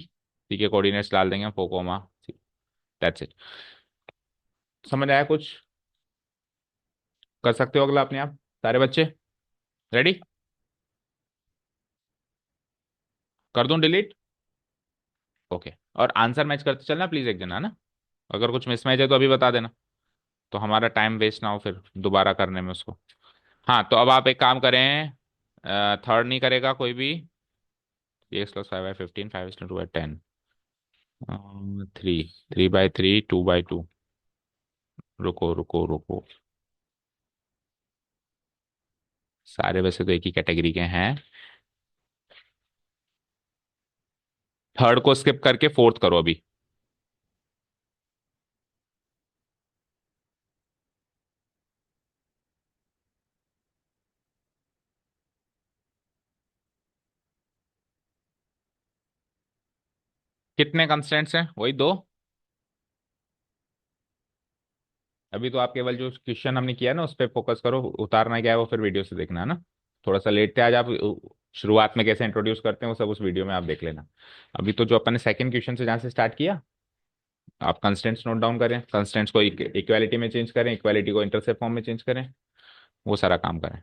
C के coordinates डाल देंगे 4, that's it. समझ आया कुछ, कर सकते हो अगला अपने आप सारे बच्चे, रेडी। कर दूं डिलीट? ओके। और आंसर मैच करते चलना प्लीज एक जना, ना? अगर कुछ मिसमैच है तो अभी बता देना, तो हमारा टाइम वेस्ट ना हो फिर दोबारा करने में उसको। हाँ, तो अब आप एक काम करें, थर्ड नहीं करेगा कोई भी। 3x + 5 × 15, 5 × 2 × 10, 3 3 by 3, 2 by 2। रुको रुको रुको, सारे वैसे तो एक ही कैटेगरी के हैं। थर्ड को स्किप करके फोर्थ करो अभी। कितने कंस्टेंट्स हैं? वही दो। अभी तो आप केवल जो क्वेश्चन हमने किया ना उस पर फोकस करो, उतारना क्या है वो फिर वीडियो से देखना है ना। थोड़ा सा लेट थे आज आप, शुरुआत में कैसे इंट्रोड्यूस करते हैं वो सब उस वीडियो में आप देख लेना। अभी तो जो अपन ने सेकंड क्वेश्चन से जहाँ से स्टार्ट किया, आप कंस्टेंट्स नोट डाउन करें, कंस्टेंट्स को इक्वालिटी में चेंज करें, इक्वालिटी को इंटरसेप्ट फॉर्म में चेंज करें, वो सारा काम करें।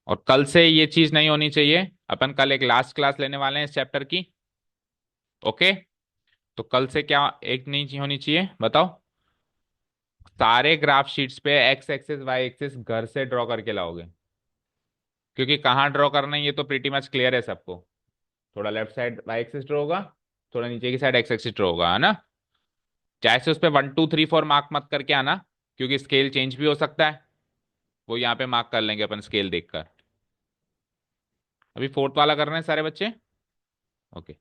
और कल से ये चीज नहीं होनी चाहिए, अपन कल एक लास्ट क्लास लेने वाले हैं इस चैप्टर की। ओके। तो कल से क्या एक नहीं होनी चाहिए बताओ? सारे ग्राफ शीट्स पे एक्स एक्सिस वाई एक्सिस घर से ड्रॉ करके लाओगे, क्योंकि कहाँ ड्रॉ करना है ये तो प्रीटी मच क्लियर है सबको। थोड़ा left side Y axis draw होगा, थोड़ा नीचे की साइड एक्स एक्सिस ड्रॉ होगा, है ना? चाहे से उस पे 1 2 3 4 मार्क मत करके आना, क्योंकि स्केल चेंज भी हो सकता है। वो यहाँ पे मार्क कर लेंगे अपन स्केल देखकर। अभी फोर्थ वाला कर रहे हैं सारे बच्चे। ओके।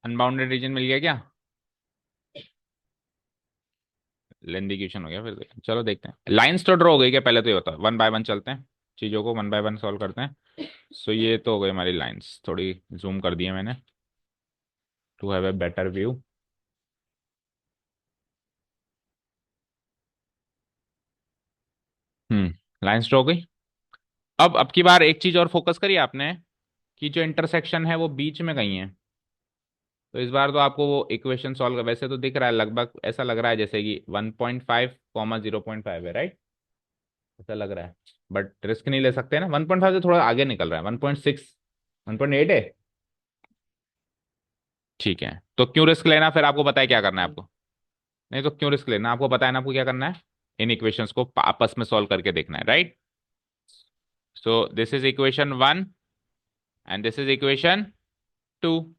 अनबाउंडेड रीजन मिल गया क्या? लेंदी क्वेश्चन हो गया फिर चलो देखते हैं। लाइंस तो ड्रॉ हो गई क्या पहले तो ये होता है, वन बाय वन चलते हैं, चीज़ों को वन बाय वन सॉल्व करते हैं। सो ये तो हो गई हमारी लाइंस, थोड़ी जूम कर दी है मैंने to have a better view. Lines draw हो गई। अब की बार एक चीज और फोकस करिए आपने, कि जो इंटरसेक्शन है वो बीच में कहीं है। तो इस बार तो आपको वो इक्वेशन सॉल्व, वैसे तो दिख रहा है लगभग, ऐसा लग रहा है जैसे कि 1.5 कॉमा 0.5 है, राइट? ऐसा लग रहा है। बट रिस्क नहीं ले सकते ना, 1.5 से थोड़ा आगे निकल रहा है, 1.6, 1.8 है। ठीक है, तो क्यों रिस्क लेना, फिर आपको पता है क्या करना है आपको। नहीं तो क्यों रिस्क लेना, आपको पता है ना आपको क्या करना है। इन इक्वेशंस को आपस में सॉल्व करके देखना है, right? So this is equation one and this is equation two.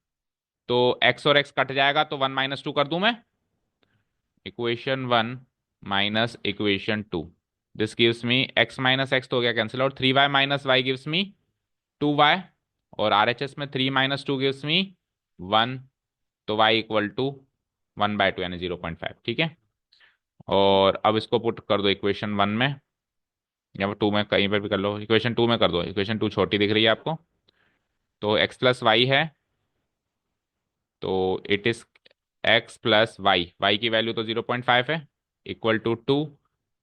तो x और x कट जाएगा तो 1 - 2 कर दूं मैं। Equation one minus equation two, this gives me x - x तो हो गया cancel out, 3y - y gives me 2y, और RHS में 3 - 2 गिव्स मी 1, तो y इक्वल टू 1/2 यानी 0.5, ठीक है। और अब इसको पुट कर दो इक्वेशन वन में, या टू में, कहीं पर भी कर लो, इक्वेशन टू में कर दो, इक्वेशन टू छोटी दिख रही है आपको। तो x प्लस वाई है, तो it is x plus Y, Y की वैल्यू तो 0.5 है, इक्वल टू 2।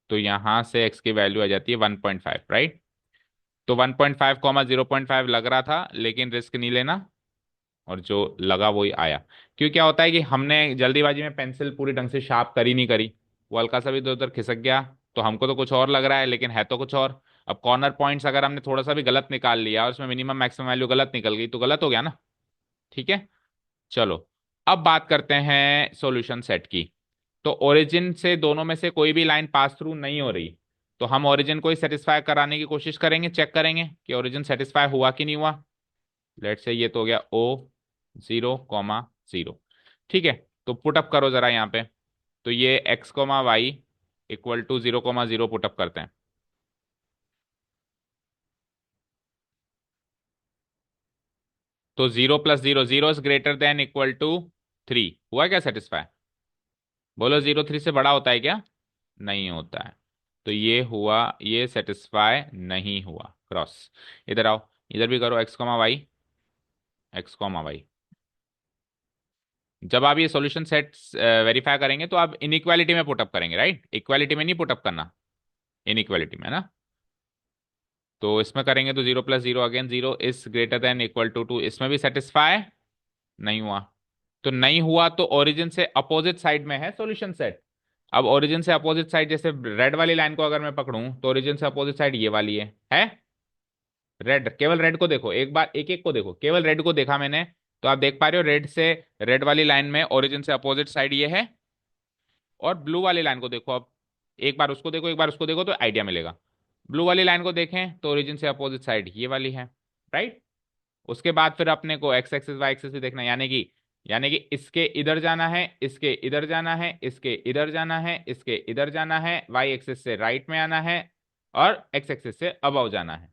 तो यहाँ से x की वैल्यू आ जाती है 1.5, राइट? तो 1.5 कॉमा 0.5 लग रहा था, लेकिन रिस्क नहीं लेना, और जो लगा वही आया। क्यों, क्या होता है कि हमने जल्दीबाजी में पेंसिल पूरी ढंग से शार्प करी नहीं करी, वो हल्का सा भी इधर उधर खिसक गया, तो हमको तो कुछ और लग रहा है लेकिन है तो कुछ और। अब कॉर्नर पॉइंट्स अगर हमने थोड़ा सा भी गलत निकाल लिया और उसमें मिनिमम मैक्सिमम वैल्यू गलत निकल गई तो गलत हो गया ना। ठीक है, चलो अब बात करते हैं सॉल्यूशन सेट की। तो ओरिजिन से दोनों में से कोई भी लाइन पास थ्रू नहीं हो रही, तो हम ओरिजिन को ही सेटिस्फाई कराने की कोशिश करेंगे, चेक करेंगे कि ओरिजिन सेटिस्फाई हुआ कि नहीं हुआ। लेट से ये तो हो गया ओ 0, 0। ठीक है, तो पुटअप करो जरा यहाँ पे। तो ये x, y equal to 0, 0 put up करते हैं। तो 0 + 0, 0 is greater than equal to 3, हुआ क्या सेटिस्फाई? बोलो, 0 3 से बड़ा होता है क्या? नहीं होता है। तो ये हुआ, ये सेटिस्फाई नहीं हुआ, क्रॉस। इधर आओ, इधर भी करो, x, y। जब आप ये सॉल्यूशन सेट वेरीफाई करेंगे तो आप इनइक्वालिटी में पुटअप करेंगे, राइट? इक्वालिटी में नहीं पुटअप करना, इनइक्वालिटी में ना। तो इसमें करेंगे तो 0 + 0, again 0 is greater than equal to 2, इसमें भी सेटिस्फाई नहीं हुआ। तो नहीं हुआ तो ओरिजिन से अपोजिट साइड में है सॉल्यूशन सेट। अब ओरिजिन से अपोजिट साइड, जैसे रेड वाली लाइन को अगर मैं पकड़ूं तो ओरिजिन से अपोजिट साइड ये वाली है? रेड, केवल रेड को देखो एक बार, एक एक को देखो, केवल रेड को देखा मैंने, तो आप देख पा रहे हो रेड से, रेड वाली लाइन में ओरिजिन से अपोजिट साइड ये है। और ब्लू वाली लाइन को देखो अब, एक बार उसको देखो एक बार उसको देखो तो आइडिया मिलेगा। ब्लू वाली लाइन को देखें तो ओरिजिन से अपोजिट साइड ये वाली है, राइट? उसके बाद फिर अपने को एक्स एक्सिस वाई एक्सिस भी देखना है, यानी कि इसके इधर जाना है, इसके इधर जाना है, इसके इधर जाना है, इसके इधर जाना है, वाई एक्सिस से राइट में आना है, और एक्स एक्सिस से अबव जाना है,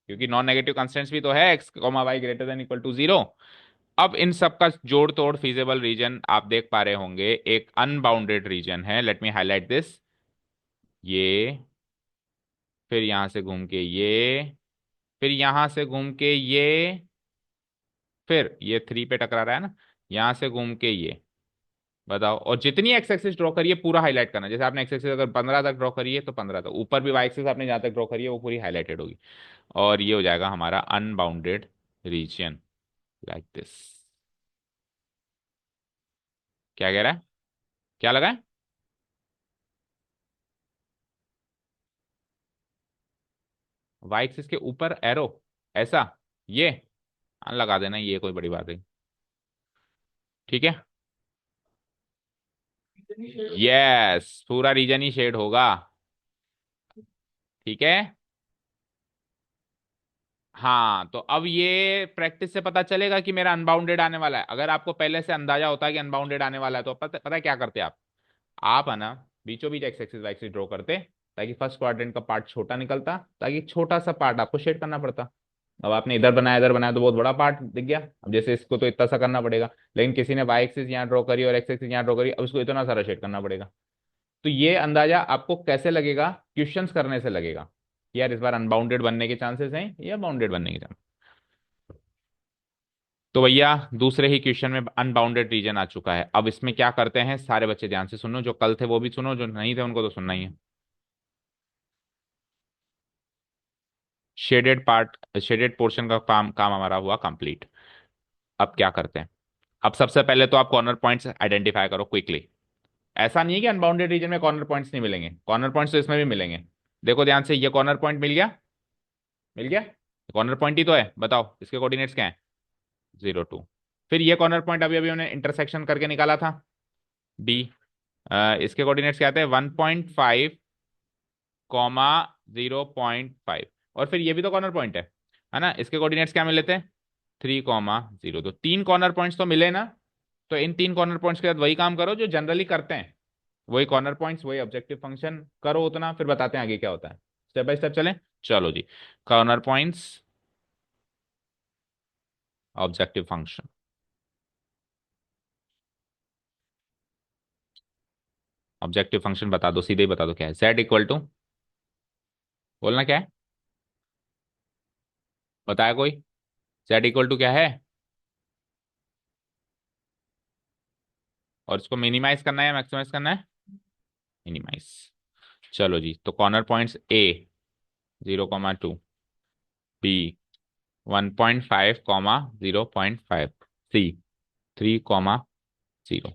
क्योंकि नॉन नेगेटिव कंस्टेंट्स भी तो है, X comma Y greater than equal to 0। अब इन सब का जोड़ तोड़ फीजेबल रीजन आप देख पा रहे होंगे, एक अनबाउंडेड रीजन है, लेट मी हाईलाइट दिस। ये, फिर यहां से घूम के ये, फिर यहां से घूम के ये, फिर ये 3 पे टकरा रहा है ना, यहां से घूम के ये। बताओ, और जितनी एक्स एक्सिस ड्रॉ करिए पूरा हाईलाइट करना, जैसे आपने एक्स एक्सिस अगर 15 तक ड्रॉ करिए तो 15 तक, ऊपर भी वाई एक्सिस आपने जहां तक ड्रॉ करिए वो पूरी हाईलाइटेड होगी। और ये हो जाएगा हमारा अनबाउंडेड रीजन, लाइक दिस। क्या कह रहा है, क्या लगा है? वाई एक्सिस के ऊपर एरो, ऐसा, ये लगा देना, ये कोई बड़ी बात है। ठीक है, यस, पूरा रीजन ही शेड होगा। ठीक है, हाँ, तो अब ये प्रैक्टिस से पता चलेगा कि मेरा अनबाउंडेड आने वाला है। अगर आपको पहले से अंदाजा होता है कि अनबाउंडेड आने वाला है तो पता है क्या करते आप है ना, बीचों बीच X axis Y axis draw करते, ताकि फर्स्ट क्वाड्रेंट का पार्ट छोटा निकलता, ताकि छोटा सा पार्ट आपको शेड करना पड़ता। अब आपने इधर बनाया तो बहुत बड़ा पार्ट दिख गया। अब जैसे इसको तो इतना सा करना पड़ेगा, लेकिन किसी ने वाई एक्सिस यहाँ ड्रॉ करी और एक्स एक्सिस यहाँ ड्रॉ करी, अब इसको इतना सारा शेड करना पड़ेगा। तो ये अंदाजा आपको कैसे लगेगा? क्वेश्चंस करने से लगेगा कि यार इस बार अनबाउंडेड बनने के चांसेस हैं या बाउंडेड बनने के चांसेस। तो भैया दूसरे ही क्वेश्चन में अनबाउंडेड रीजन आ चुका है। अब इसमें क्या करते हैं, सारे बच्चे ध्यान से सुनो, जो कल थे वो भी सुनो, जो नहीं थे उनको तो सुनना ही है। शेडेड पार्ट, शेडेड पोर्शन का काम काम हमारा हुआ कंप्लीट। अब क्या करते हैं? अब सबसे पहले तो आप कॉर्नर पॉइंट्स आइडेंटिफाई करो क्विकली। ऐसा नहीं है कि अनबाउंडेड रीजन में कॉर्नर पॉइंट्स नहीं मिलेंगे, कॉर्नर पॉइंट्स तो इसमें भी मिलेंगे। देखो ध्यान से, ये कॉर्नर पॉइंट मिल गया, मिल गया। कॉर्नर पॉइंट ही तो है, बताओ इसके कोऑर्डिनेट्स क्या हैं? 0 2। फिर ये कॉर्नर पॉइंट अभी अभी हमने इंटरसेक्शन करके निकाला था, डी। इसके कोऑर्डिनेट्स क्या आते हैं? 1.5, 0.5। और फिर ये भी तो कॉर्नर पॉइंट है ना? इसके कोऑर्डिनेट्स क्या मिले थे? 3, 0। तो तीन कॉर्नर पॉइंट्स तो मिले ना। तो इन तीन कॉर्नर पॉइंट्स के साथ वही काम करो जो जनरली करते हैं, वही कॉर्नर पॉइंट्स, वही ऑब्जेक्टिव फंक्शन करो उतना, फिर बताते हैं आगे क्या होता है। स्टेप बाय स्टेप चलें। चलो जी। Corner points, objective function. Objective function बता दो, सीधे ही बता दो क्या है। z इक्वल टू, बोलना क्या है, बताया कोई? z इक्वल टू क्या है? और इसको मिनिमाइज करना है या मैक्सिमाइज करना है? मिनिमाइज। चलो जी, तो corner points A 0,2, B 1.5, 0.5, C 3,0।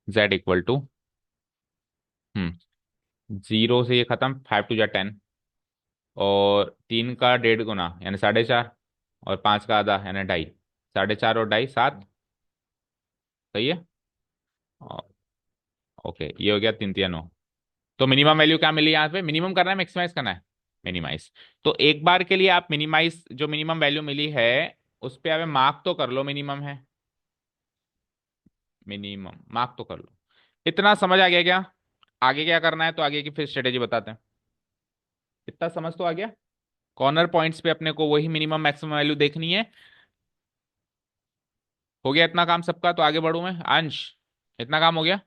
z equal to, 0 से ये खत्म, 5 2 10, और 3 का 1.5 गुना यानी 4.5, और 5 का आधा यानी 2.5। 4.5 और 2.5 7। सही है। और- ओके, ये हो गया 3 3 9। तो मिनिमम वैल्यू क्या मिली यहाँ पे? मिनिमम करना है मैक्सिमाइज करना है? मिनिमाइज। तो एक बार के लिए आप मिनिमाइज, जो मिनिमम वैल्यू मिली है उस पे आप मार्क तो कर लो, मिनिमम है, मिनिमम मार्क तो कर लो। इतना समझ आ गया क्या? आगे क्या करना है, तो आगे की फिर स्ट्रेटेजी बताते हैं। इतना समझ तो आ गया। कॉर्नर पॉइंट्स पे अपने को वही मिनिमम मैक्सिमम वैल्यू देखनी है। हो गया इतना काम सबका, तो आगे बढ़ू मैं, अंश। इतना काम हो गया।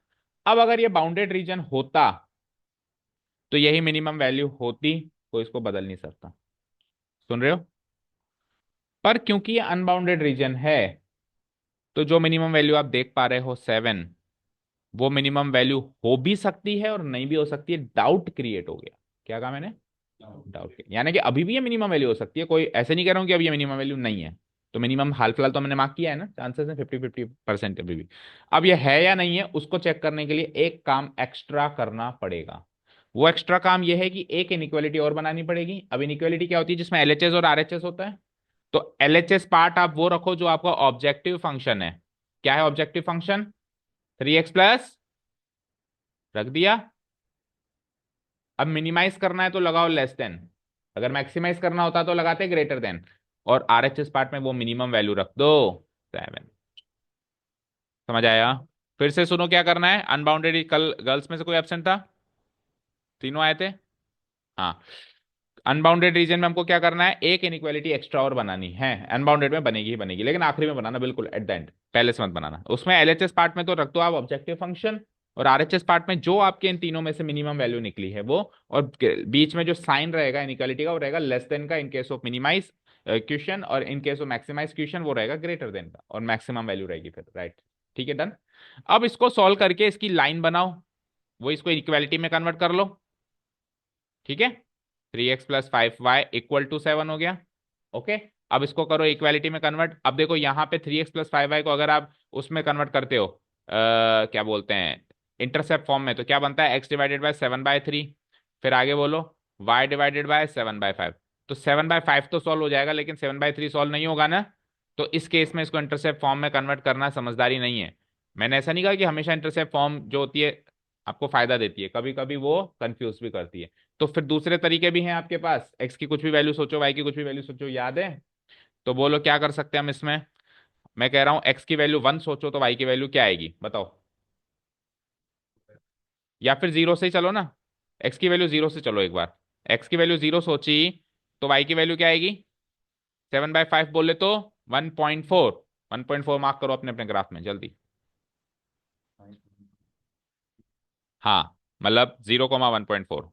अब अगर ये बाउंडेड रीजन होता तो यही मिनिमम वैल्यू होती, कोई इसको बदल नहीं सकता। सुन रहे हो? पर क्योंकि ये अनबाउंडेड रीजन है, तो जो मिनिमम वैल्यू आप देख पा रहे हो 7, वो मिनिमम वैल्यू हो भी सकती है और नहीं भी हो सकती है। डाउट क्रिएट हो गया। क्या कहा मैंने? डाउट, यानी कि अभी भी ये मिनिमम वैल्यू हो सकती है, कोई ऐसे नहीं कह रहा हूं कि अब ये मिनिमम वैल्यू नहीं है। तो मिनिमम हाल फिलहाल तो मैंने मार्क किया है ना, चांसेस है 50-50% अभी भी। अब ये है या नहीं है उसको चेक करने के लिए एक काम एक्स्ट्रा करना पड़ेगा। वो एक्स्ट्रा काम ये है कि एक इनइक्वालिटी और बनानी पड़ेगी। अब इनइक्वालिटी क्या होती है? जिसमें एलएचएस और आरएचएस होता है। तो एलएचएस पार्ट आप वो रखो जो आपका ऑब्जेक्टिव फंक्शन है। क्या है ऑब्जेक्टिव फंक्शन? 3x प्लस, रख दिया। अब मिनिमाइज करना है तो लगाओ लेस देन, अगर मैक्सिमाइज करना होता तो लगाते ग्रेटर देन। और आरएचएस पार्ट में वो मिनिमम वैल्यू रख दो, 7। समझ आया? फिर से सुनो क्या करना है। अनबाउंडेड, कल गर्ल्स में से कोई एब्सेंट था? तीनों आए थे। हाँ। अनबाउंडेड रीजन में हमको क्या करना है? एक इनइक्वालिटी एक्स्ट्रा और बनानी है। अनबाउंडेड में बनेगी ही बनेगी, लेकिन आखिरी में बनाना, बिल्कुल एट द एंड, पहले से मत बनाना। उसमें एलएचएस पार्ट में तो रख दो आप ऑब्जेक्टिव फंक्शन, और आरएचएस पार्ट में जो आपके इन तीनों में से मिनिमम वैल्यू निकली है वो, और बीच में जो साइन रहेगा इनइक्वालिटी का वो रहेगा लेस देन का in case of minimize question, और in case of maximize question वो रहेगा ग्रेटर देन का, और मैक्सिमम वैल्यू रहेगी फिर, राइट? ठीक है, डन। अब इसको सॉल्व करके इसकी लाइन बनाओ, वो इसको इक्वालिटी में कन्वर्ट कर लो। ठीक है, 3x + 5y = 7 हो गया। ओके। अब इसको करो इक्वालिटी में कन्वर्ट। अब देखो यहाँ पे 3x + 5y को अगर आप उसमें कन्वर्ट करते हो, क्या बोलते हैं, इंटरसेप्ट फॉर्म में, तो क्या बनता है? x/7/3। फिर आगे बोलो, y/7/5। तो 7/5 तो सॉल्व हो जाएगा, लेकिन 7/3 सॉल्व नहीं होगा ना। तो इस केस में इसको इंटरसेप्ट फॉर्म में कन्वर्ट करना समझदारी नहीं है। मैंने ऐसा नहीं कहा कि हमेशा इंटरसेप्ट फॉर्म जो होती है आपको फायदा देती है, कभी कभी वो कंफ्यूज भी करती है। तो फिर दूसरे तरीके भी हैं आपके पास, एक्स की कुछ भी वैल्यू सोचो, वाई की कुछ भी वैल्यू सोचो, याद है? तो बोलो क्या कर सकते हैं हम इसमें। मैं कह रहा हूं एक्स की वैल्यू 1 सोचो, तो वाई की वैल्यू क्या आएगी बताओ? या फिर 0 से ही चलो ना, एक्स की वैल्यू 0 से चलो एक बार। एक्स की वैल्यू 0 सोची, तो y की वैल्यू क्या आएगी? 7/5 बोले तो 1.4। 1.4 मार्क करो अपने अपने ग्राफ में जल्दी। हाँ, मतलब 0,1.4।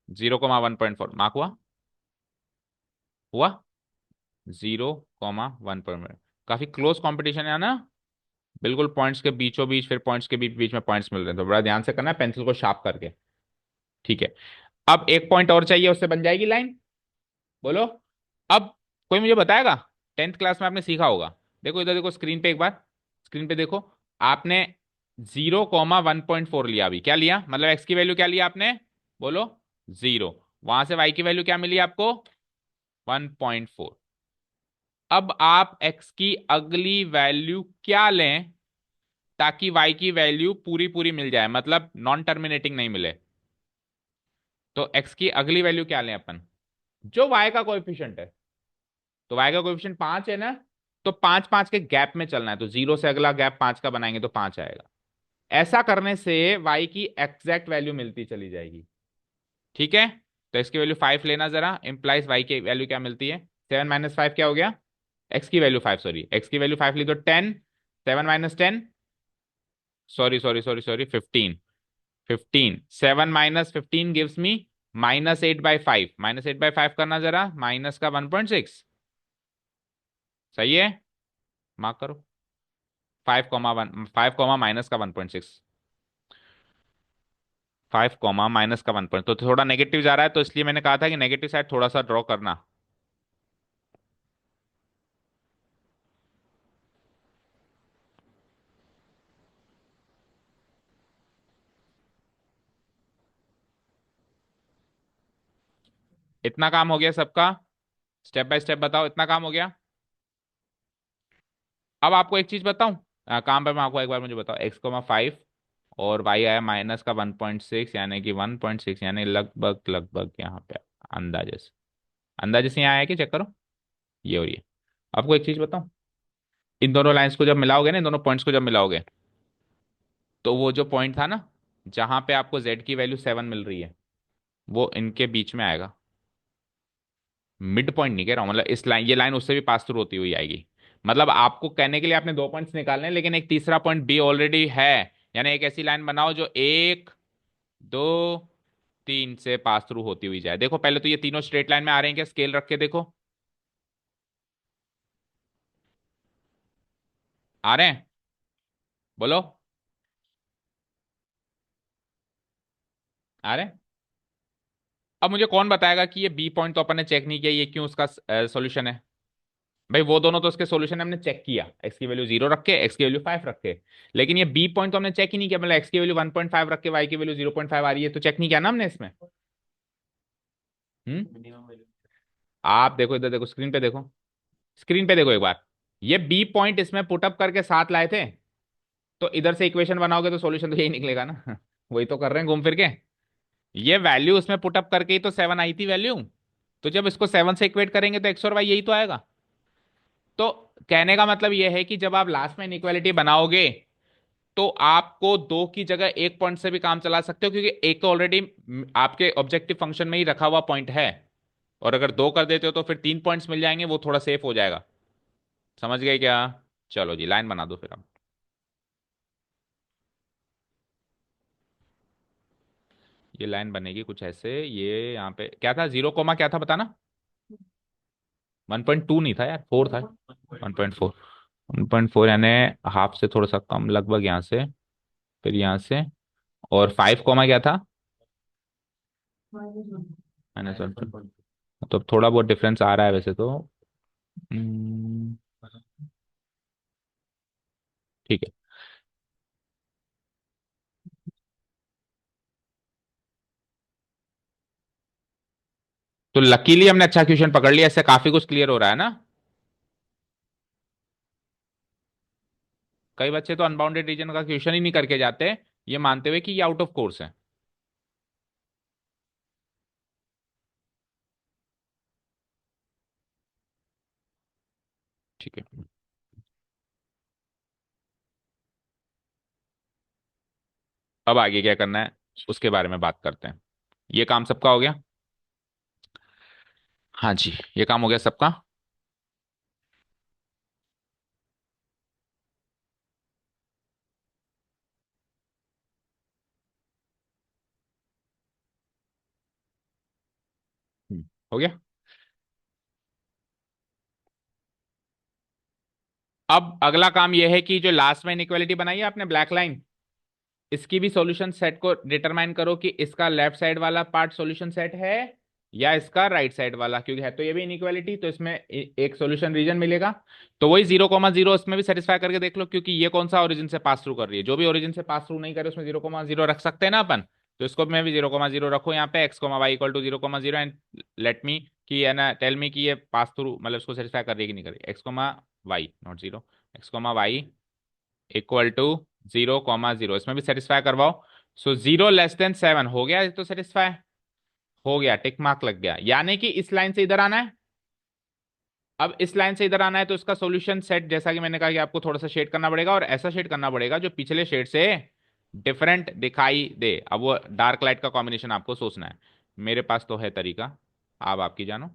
0,1.4 मार्क हुआ? हुआ? 0,1 काफी क्लोज कंपटीशन है ना। बिल्कुल पॉइंट्स के बीचों बीच, फिर पॉइंट्स के बीच बीच में पॉइंट्स मिल रहे हैं, तो बड़ा ध्यान से करना है पेंसिल को शार्प करके। ठीक है। अब एक पॉइंट और चाहिए, उससे बन जाएगी लाइन। बोलो। अब कोई मुझे बताएगा? 10th क्लास में आपने सीखा होगा। देखो इधर देखो स्क्रीन पे एक बार। स्क्रीन पे देखो। आपने 0,1.4 लिया। अभी क्या लिया, मतलब एक्स की वैल्यू क्या लिया आपने? बोलो। 0। वहां से वाई की वैल्यू क्या मिली आपको? 1.4। अब आप एक्स की अगली वैल्यू क्या लें ताकि वाई की वैल्यू पूरी पूरी मिल जाए, मतलब नॉन टर्मिनेटिंग नहीं मिले? तो एक्स की अगली वैल्यू क्या लें अपन? जो वाई का कोएफिशिएंट है। तो वाई का कोएफिशिएंट 5 है ना। तो 5 5 के गैप में चलना है, तो 0 से अगला गैप 5 का बनाएंगे तो 5 आएगा। ऐसा करने से वाई की एग्जैक्ट वैल्यू मिलती चली जाएगी। ठीक है। तो इसकी वैल्यू 5 लेना जरा, इंप्लाइज वाई की वैल्यू क्या मिलती है? 7 - 5 क्या हो गया? एक्स की वैल्यू 5, सॉरी एक्स की वैल्यू 5 ली तो 10। 7 - 10, sorry sorry sorry sorry 15। 15, 7 - 15 gives me -8/5। -8/5 करना जरा, माइनस का 1.6। सही है। मार्क करो। 5,1, 5 कॉमा माइनस का 1.6। 5 कॉमा माइनस का 1 तो थोड़ा नेगेटिव जा रहा है, तो इसलिए मैंने कहा था कि नेगेटिव साइड थोड़ा सा ड्रॉ करना। इतना काम हो गया सबका? स्टेप बाय स्टेप बताओ, इतना काम हो गया। अब आपको एक चीज बताऊं। काम पे मैं आपको एक बार मुझे बताओ, x,5 और y आया माइनस का 1.6, यानी कि 1.6, यानी लगभग लगभग यहाँ पे अंदाजे से। अंदाजे से यहाँ आया कि चेक करो। ये और ये। आपको एक चीज बताऊं। इन दोनों लाइंस को जब मिलाओगे ना, इन दोनों पॉइंट्स को जब मिलाओगे, तो वो जो पॉइंट था ना जहां पे आपको z की वैल्यू 7 मिल रही है, वो इनके बीच में आएगा। मिड पॉइंट नहीं कह रहा हूं, मतलब इस लाइन, ये लाइन उससे भी पास थ्रू होती हुई आएगी। मतलब आपको कहने के लिए आपने दो पॉइंट्स निकालने हैं, लेकिन एक तीसरा पॉइंट बी ऑलरेडी है। यानी एक ऐसी लाइन बनाओ जो 1, 2, 3 से पास थ्रू होती हुई जाए। देखो पहले तो ये तीनों स्ट्रेट लाइन में आ रहे हैं क्या? स्केल रख के देखो। आ रहे हैं? बोलो। आ रहे हैं? अब मुझे कौन बताएगा कि ये बी पॉइंट तो अपन ने चेक नहीं किया, ये क्यों उसका सॉल्यूशन है? भाई वो दोनों तो उसके सॉल्यूशन हमने चेक किया, एक्स की वैल्यू 0 रख के, एक्स की वैल्यू 5 रख के। लेकिन ये बी पॉइंट तो हमने चेक ही नहीं किया, मतलब एक्स की वैल्यू 1.5 रख के वाई की वैल्यू 0.5 आ रही है, तो चेक नहीं किया ना हमने इसमें। हम्म। आप देखो इधर देखो, स्क्रीन पे देखो। स्क्रीन पे देखो एक बार। ये बी पॉइंट इसमें पुटअप करके साथ लाए थे। तो इधर से इक्वेशन बनाओगे तो सॉल्यूशन तो यही निकलेगा ना। वही तो कर रहे हैं घूम फिर के। ये वैल्यू उसमें पुटअप करके ही तो 7 आई थी वैल्यू। तो जब इसको 7 से इक्वेट करेंगे तो एक्स और वाई यही तो आएगा। तो कहने का मतलब यह है कि जब आप लास्ट में इनइक्वालिटी बनाओगे, तो आपको दो की जगह एक पॉइंट से भी काम चला सकते हो, क्योंकि एक तो ऑलरेडी आपके ऑब्जेक्टिव फंक्शन में ही रखा हुआ पॉइंट है। और अगर दो कर देते हो तो फिर 3 पॉइंट्स मिल जाएंगे, वो थोड़ा सेफ हो जाएगा। समझ गए क्या? चलो जी, लाइन बना दो फिर हम। ये लाइन बनेगी कुछ ऐसे, ये यहाँ पे क्या था, 0 क्या था बताना? 1.2 नहीं था यार, 4 था। 1.4। 1.4 यानी हाफ से थोड़ा सा कम, लगभग यहाँ से, फिर यहाँ से। और 5 क्या था? -1। तो थोड़ा बहुत डिफरेंस आ रहा है वैसे तो। हम्म, ठीक है। तो लकीली हमने अच्छा क्वेश्चन पकड़ लिया, इससे काफी कुछ क्लियर हो रहा है ना। कई बच्चे तो अनबाउंडेड रीजन का क्वेश्चन ही नहीं करके जाते, ये मानते हुए कि ये आउट ऑफ कोर्स है। ठीक है। अब आगे क्या करना है उसके बारे में बात करते हैं। ये काम सबका हो गया। हाँ जी, ये काम हो गया सबका। हो गया। अब अगला काम यह है कि जो लास्ट में इनइक्वालिटी बनाई है आपने ब्लैक लाइन, इसकी भी सॉल्यूशन सेट को डिटरमाइन करो कि इसका लेफ्ट साइड वाला पार्ट सॉल्यूशन सेट है या इसका राइट साइड वाला, क्योंकि है तो ये भी इनइक्वालिटी, तो इसमें एक सॉल्यूशन रीजन मिलेगा। तो वही 0,0 इसमें भी सेटिस्फाई करके देख लो, क्योंकि ये कौन सा ओरिजिन से पास थ्रू कर रही है, जो भी ओरिजिन से पास थ्रू नहीं करे उसमें 0,0 रख सकते हैं ना अपन। तो इसको मैं भी 0,0 रखो यहाँ पे, x,y = 0,0 एंड लेट मी कि है ना, टेल मी कि ये पास थ्रू मतलब इसको सेटिस्फाई कर रही है कि नहीं कर रही, x,y नॉट जीरो, x,y =0,0, इसमें भी सेटिस्फाई करवाओ। सो 0 <7 हो गया, ये तो सेटिस्फाई हो गया, टिक मार्क लग गया, यानी कि इस लाइन से इधर आना है। अब इस लाइन से इधर आना है तो इसका सॉल्यूशन सेट, जैसा कि मैंने कहा कि आपको थोड़ा सा शेड करना पड़ेगा, और ऐसा शेड करना पड़ेगा जो पिछले शेड से डिफरेंट दिखाई दे। अब वो डार्क लाइट का कॉम्बिनेशन आपको सोचना है। मेरे पास तो है तरीका, आप आपकी जानो।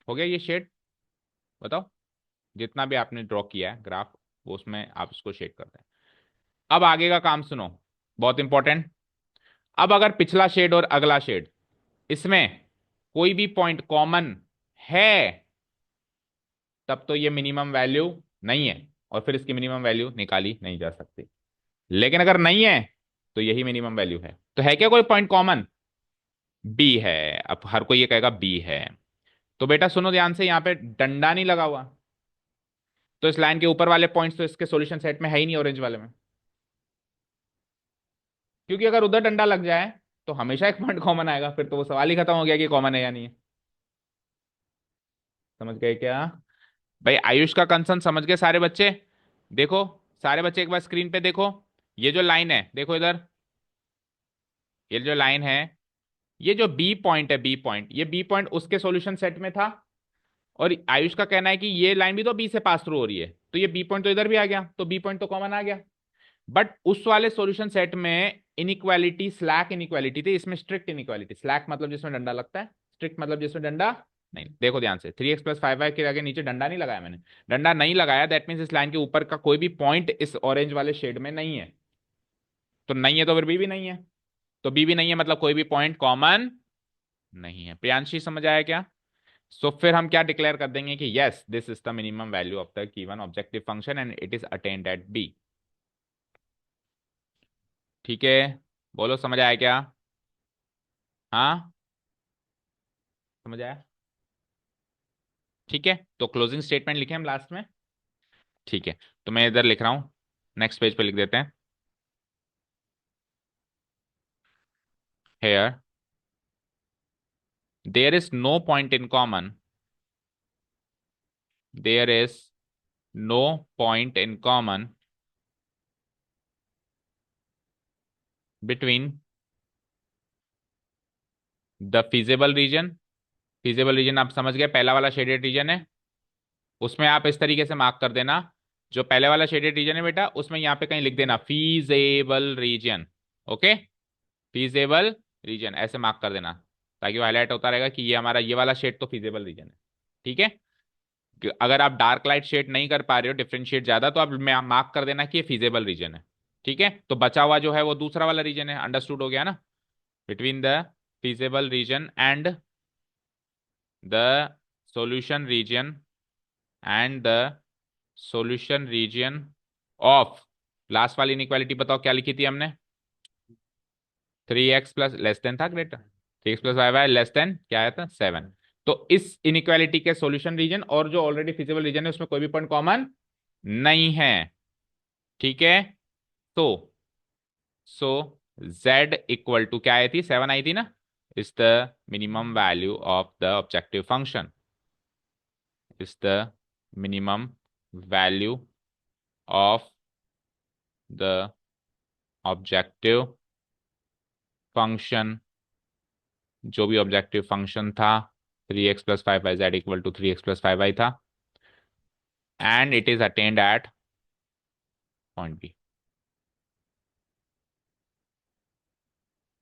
हो गया ये शेड, बताओ। जितना भी आपने ड्रॉ किया है ग्राफ, वो उसमें आप उसको शेड करते हैं। अब आगे का काम सुनो, बहुत इंपॉर्टेंट। अब अगर पिछला शेड और अगला शेड, इसमें कोई भी पॉइंट कॉमन है, तब तो ये मिनिमम वैल्यू नहीं है, और फिर इसकी मिनिमम वैल्यू निकाली नहीं जा सकती। लेकिन अगर नहीं है तो यही मिनिमम वैल्यू है। तो है क्या कोई पॉइंट कॉमन? बी है। अब हर कोई ये कहेगा बी है। तो बेटा सुनो ध्यान से, यहां पे डंडा नहीं लगा हुआ, तो इस लाइन के ऊपर वाले पॉइंट्स तो इसके सॉल्यूशन सेट में है ही नहीं, ऑरेंज वाले में। क्योंकि अगर उधर डंडा लग जाए तो हमेशा एक पॉइंट कॉमन आएगा, फिर तो वो सवाल ही खत्म हो गया कि कॉमन है या नहीं है। समझ गए क्या? भाई आयुष का कंसर्न समझ गए सारे बच्चे? देखो, सारे बच्चे एक बार स्क्रीन पे देखो, ये जो लाइन है देखो इधर, ये जो लाइन है, ये जो बी पॉइंट है, बी पॉइंट, ये बी पॉइंट उसके सॉल्यूशन सेट में था, और आयुष का कहना है कि ये लाइन भी तो बी से पास थ्रू हो रही है, तो ये बी पॉइंट तो इधर भी आ गया, तो बी पॉइंट तो कॉमन आ गया। बट उस वाले सॉल्यूशन सेट में इनइक्वालिटी स्लैक इनइक्वालिटी थी, इसमें स्ट्रिक्ट इनइक्वालिटी। स्लैक मतलब जिसमें डंडा लगता है, स्ट्रिक्ट मतलब जिसमें डंडा नहीं। देखो ध्यान से, 3x + 5y के आगे नीचे डंडा नहीं लगाया मैंने, डंडा नहीं लगाया, दैट मीन्स इस लाइन के ऊपर का कोई भी पॉइंट इस ऑरेंज वाले शेड में नहीं है। तो नहीं है तो फिर बी भी नहीं है, तो बी भी नहीं है मतलब कोई भी पॉइंट कॉमन नहीं है। प्रियांशी समझ आया क्या? सो फिर हम क्या डिक्लेयर कर देंगे कि yes this is the minimum value of the given objective function and it is attained at B. ठीक है, बोलो समझ आया क्या? हाँ, समझ आया। ठीक है, तो क्लोजिंग स्टेटमेंट लिखे हम लास्ट में। ठीक है, तो मैं इधर लिख रहा हूं, नेक्स्ट पेज पे लिख देते हैं। Here there is no point in common, there is no point in common between the feasible region. Feasible region आप समझ गए, पहला वाला शेडेड रीजन है, उसमें आप इस तरीके से मार्क कर देना, जो पहले वाला शेडेड रीजन है बेटा उसमें यहाँ पे कहीं लिख देना feasible region. Okay, feasible region ऐसे मार्क कर देना, ताकि वो हाईलाइट होता रहेगा कि ये हमारा ये वाला शेड तो फीजेबल रीजन है। ठीक है, कि अगर आप डार्क लाइट शेड नहीं कर पा रहे हो, डिफरेंशिएट ज्यादा, तो आप मार्क कर देना कि ये फीजेबल रीजन है। ठीक है, तो बचा हुआ जो है वो दूसरा वाला रीजन है, अंडरस्टूड हो गया ना? Between the feasible region and the solution region and the solution region of, last वाली इनइक्वालिटी बताओ क्या लिखी थी हमने? 3x + < था ग्रेटर, 3x + 5y क्या आया था? 7। तो इस इनइक्वालिटी के सॉल्यूशन रीजन और जो ऑलरेडी फिजिबल रीजन है उसमें कोई भी पॉइंट कॉमन नहीं है। ठीक है, तो सो z क्या आई थी? 7 आई थी ना? Is the minimum value of the objective function, is the minimum value of the objective function, जो भी ऑब्जेक्टिव फंक्शन था 3x + 5y z = 3x + 5y था, and it is attained at point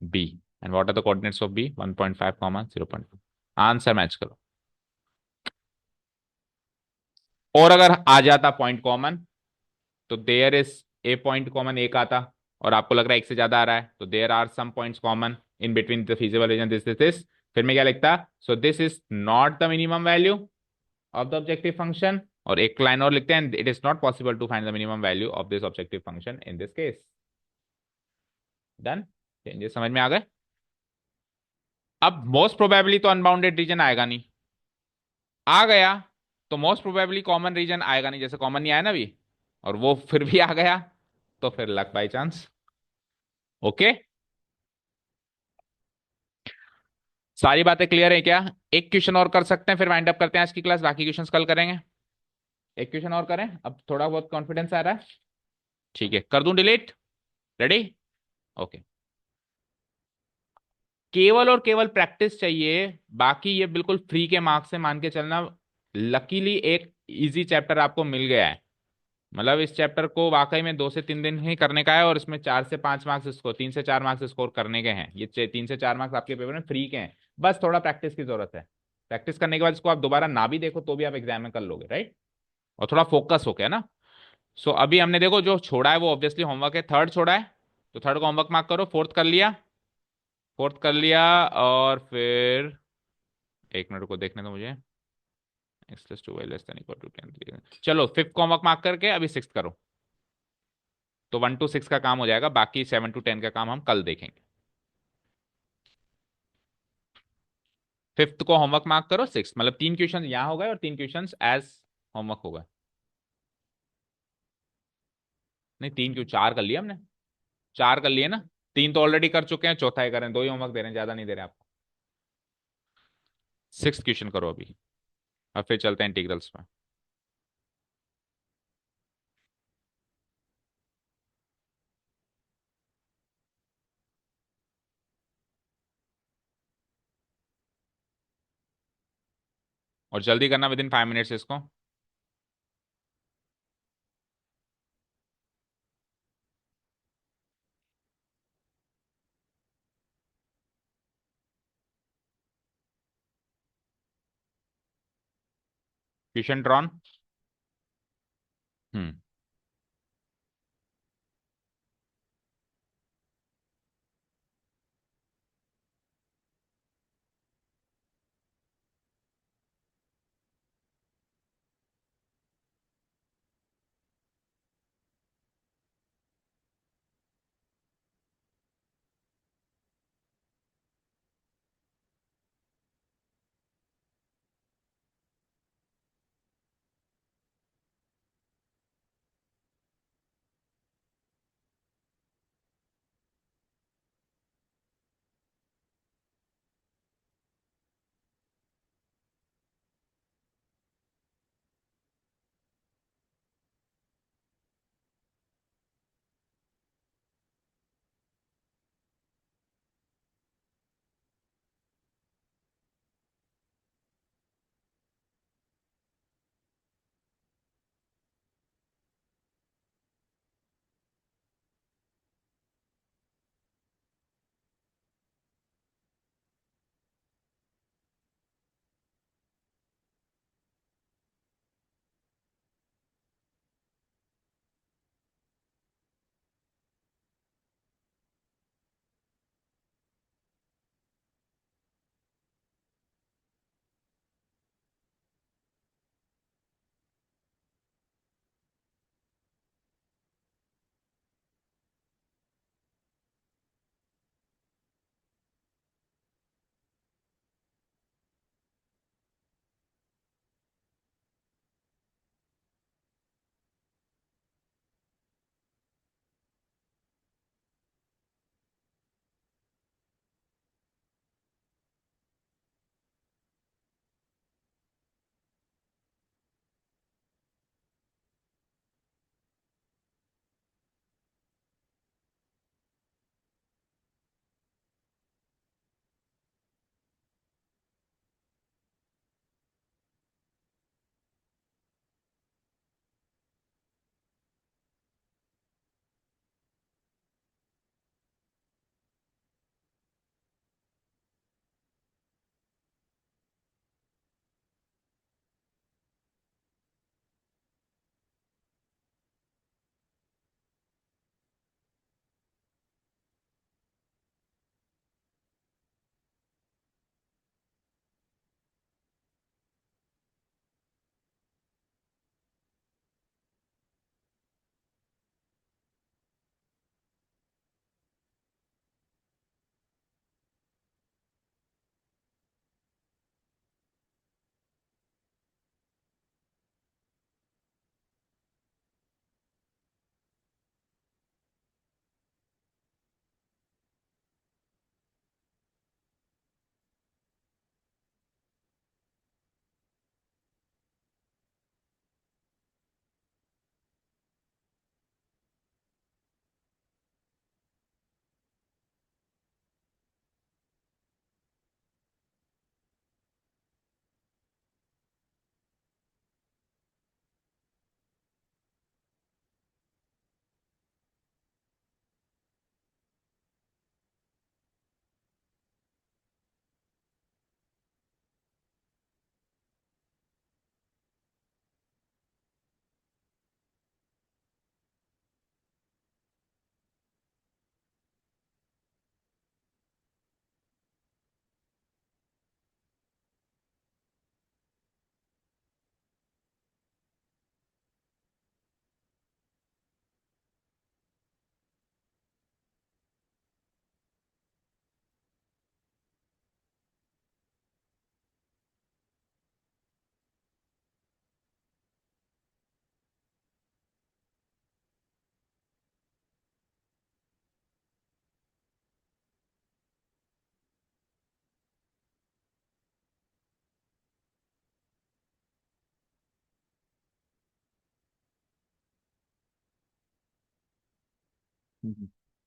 B and what are the coordinates of B 1.5 comma 0.2। Answer match करो। और अगर आ जाता point common तो there is a point common एक आता, और आपको लग रहा है एक से ज्यादा आ रहा है, तो there are some points common in between the feasible region this. फिर मैं क्या लिखता? So this is not the minimum value of the objective function, और एक लाइन और लिखते हैं, it is not possible to find the minimum value of this objective function in this case. Done. Changes समझ में आ गए? अब मोस्ट प्रोबेबली तो अनबाउंडेड रीजन आएगा नहीं, आ गया तो मोस्ट प्रोबेबली कॉमन रीजन आएगा नहीं, जैसे कॉमन नहीं आया ना अभी, और वो फिर भी आ गया, तो फिर लक बाई चांस। ओके, सारी बातें क्लियर है क्या? एक क्वेश्चन और कर सकते हैं, फिर वाइंड अप करते हैं आज की क्लास, बाकी क्वेश्चंस कल करेंगे। एक क्वेश्चन और करें, अब थोड़ा बहुत कॉन्फिडेंस आ रहा है। ठीक है, कर दूं डिलीट? रेडी? ओके। केवल और केवल प्रैक्टिस चाहिए, बाकी ये बिल्कुल फ्री के मार्क्स से मान के चलना। लकीली एक इजी चैप्टर आपको मिल गया है, मतलब इस चैप्टर को वाकई में 2 से 3 दिन ही करने का है, और इसमें 4 से 5 मार्क्स इसको 3 से 4 मार्क्स स्कोर करने के हैं। ये 3 से 4 मार्क्स आपके पेपर में फ्री के हैं, बस थोड़ा प्रैक्टिस की जरूरत है। प्रैक्टिस करने के बाद इसको आप दोबारा ना भी देखो तो भी आप एग्जाम में कर लोगे, राइट? और थोड़ा फोकस हो गया ना। सो अभी हमने देखो जो छोड़ा है वो ऑब्वियसली होमवर्क है, थर्ड छोड़ा है, तो थर्ड को होमवर्क मार्क करो। फोर्थ कर लिया? फोर्थ कर लिया, और फिर एक मिनट को देखने दो मुझे। X plus two y less than equal to 10। चलो फिफ्थ को होमवर्क मार्क करके अभी सिक्स करो, तो 1 to 6 का काम हो जाएगा, बाकी 7 to 10 का काम हम कल देखेंगे। फिफ्थ को होमवर्क मार्क करो, सिक्स मतलब 3 क्वेश्चन यहाँ हो गए और 3 क्वेश्चन एज होमवर्क होगा। नहीं, तीन क्यों, चार कर लिया हमने। चार कर लिए ना, तीन तो ऑलरेडी कर चुके हैं, चौथा ही करें, दो ही होमवर्क दे रहे हैं, ज्यादा नहीं दे रहे आपको। सिक्स क्वेश्चन करो अभी, और फिर चलते हैं इंटीग्रल्स में। और जल्दी करना, विद इन 5 मिनट्स इसको। Question drawn. हम्म।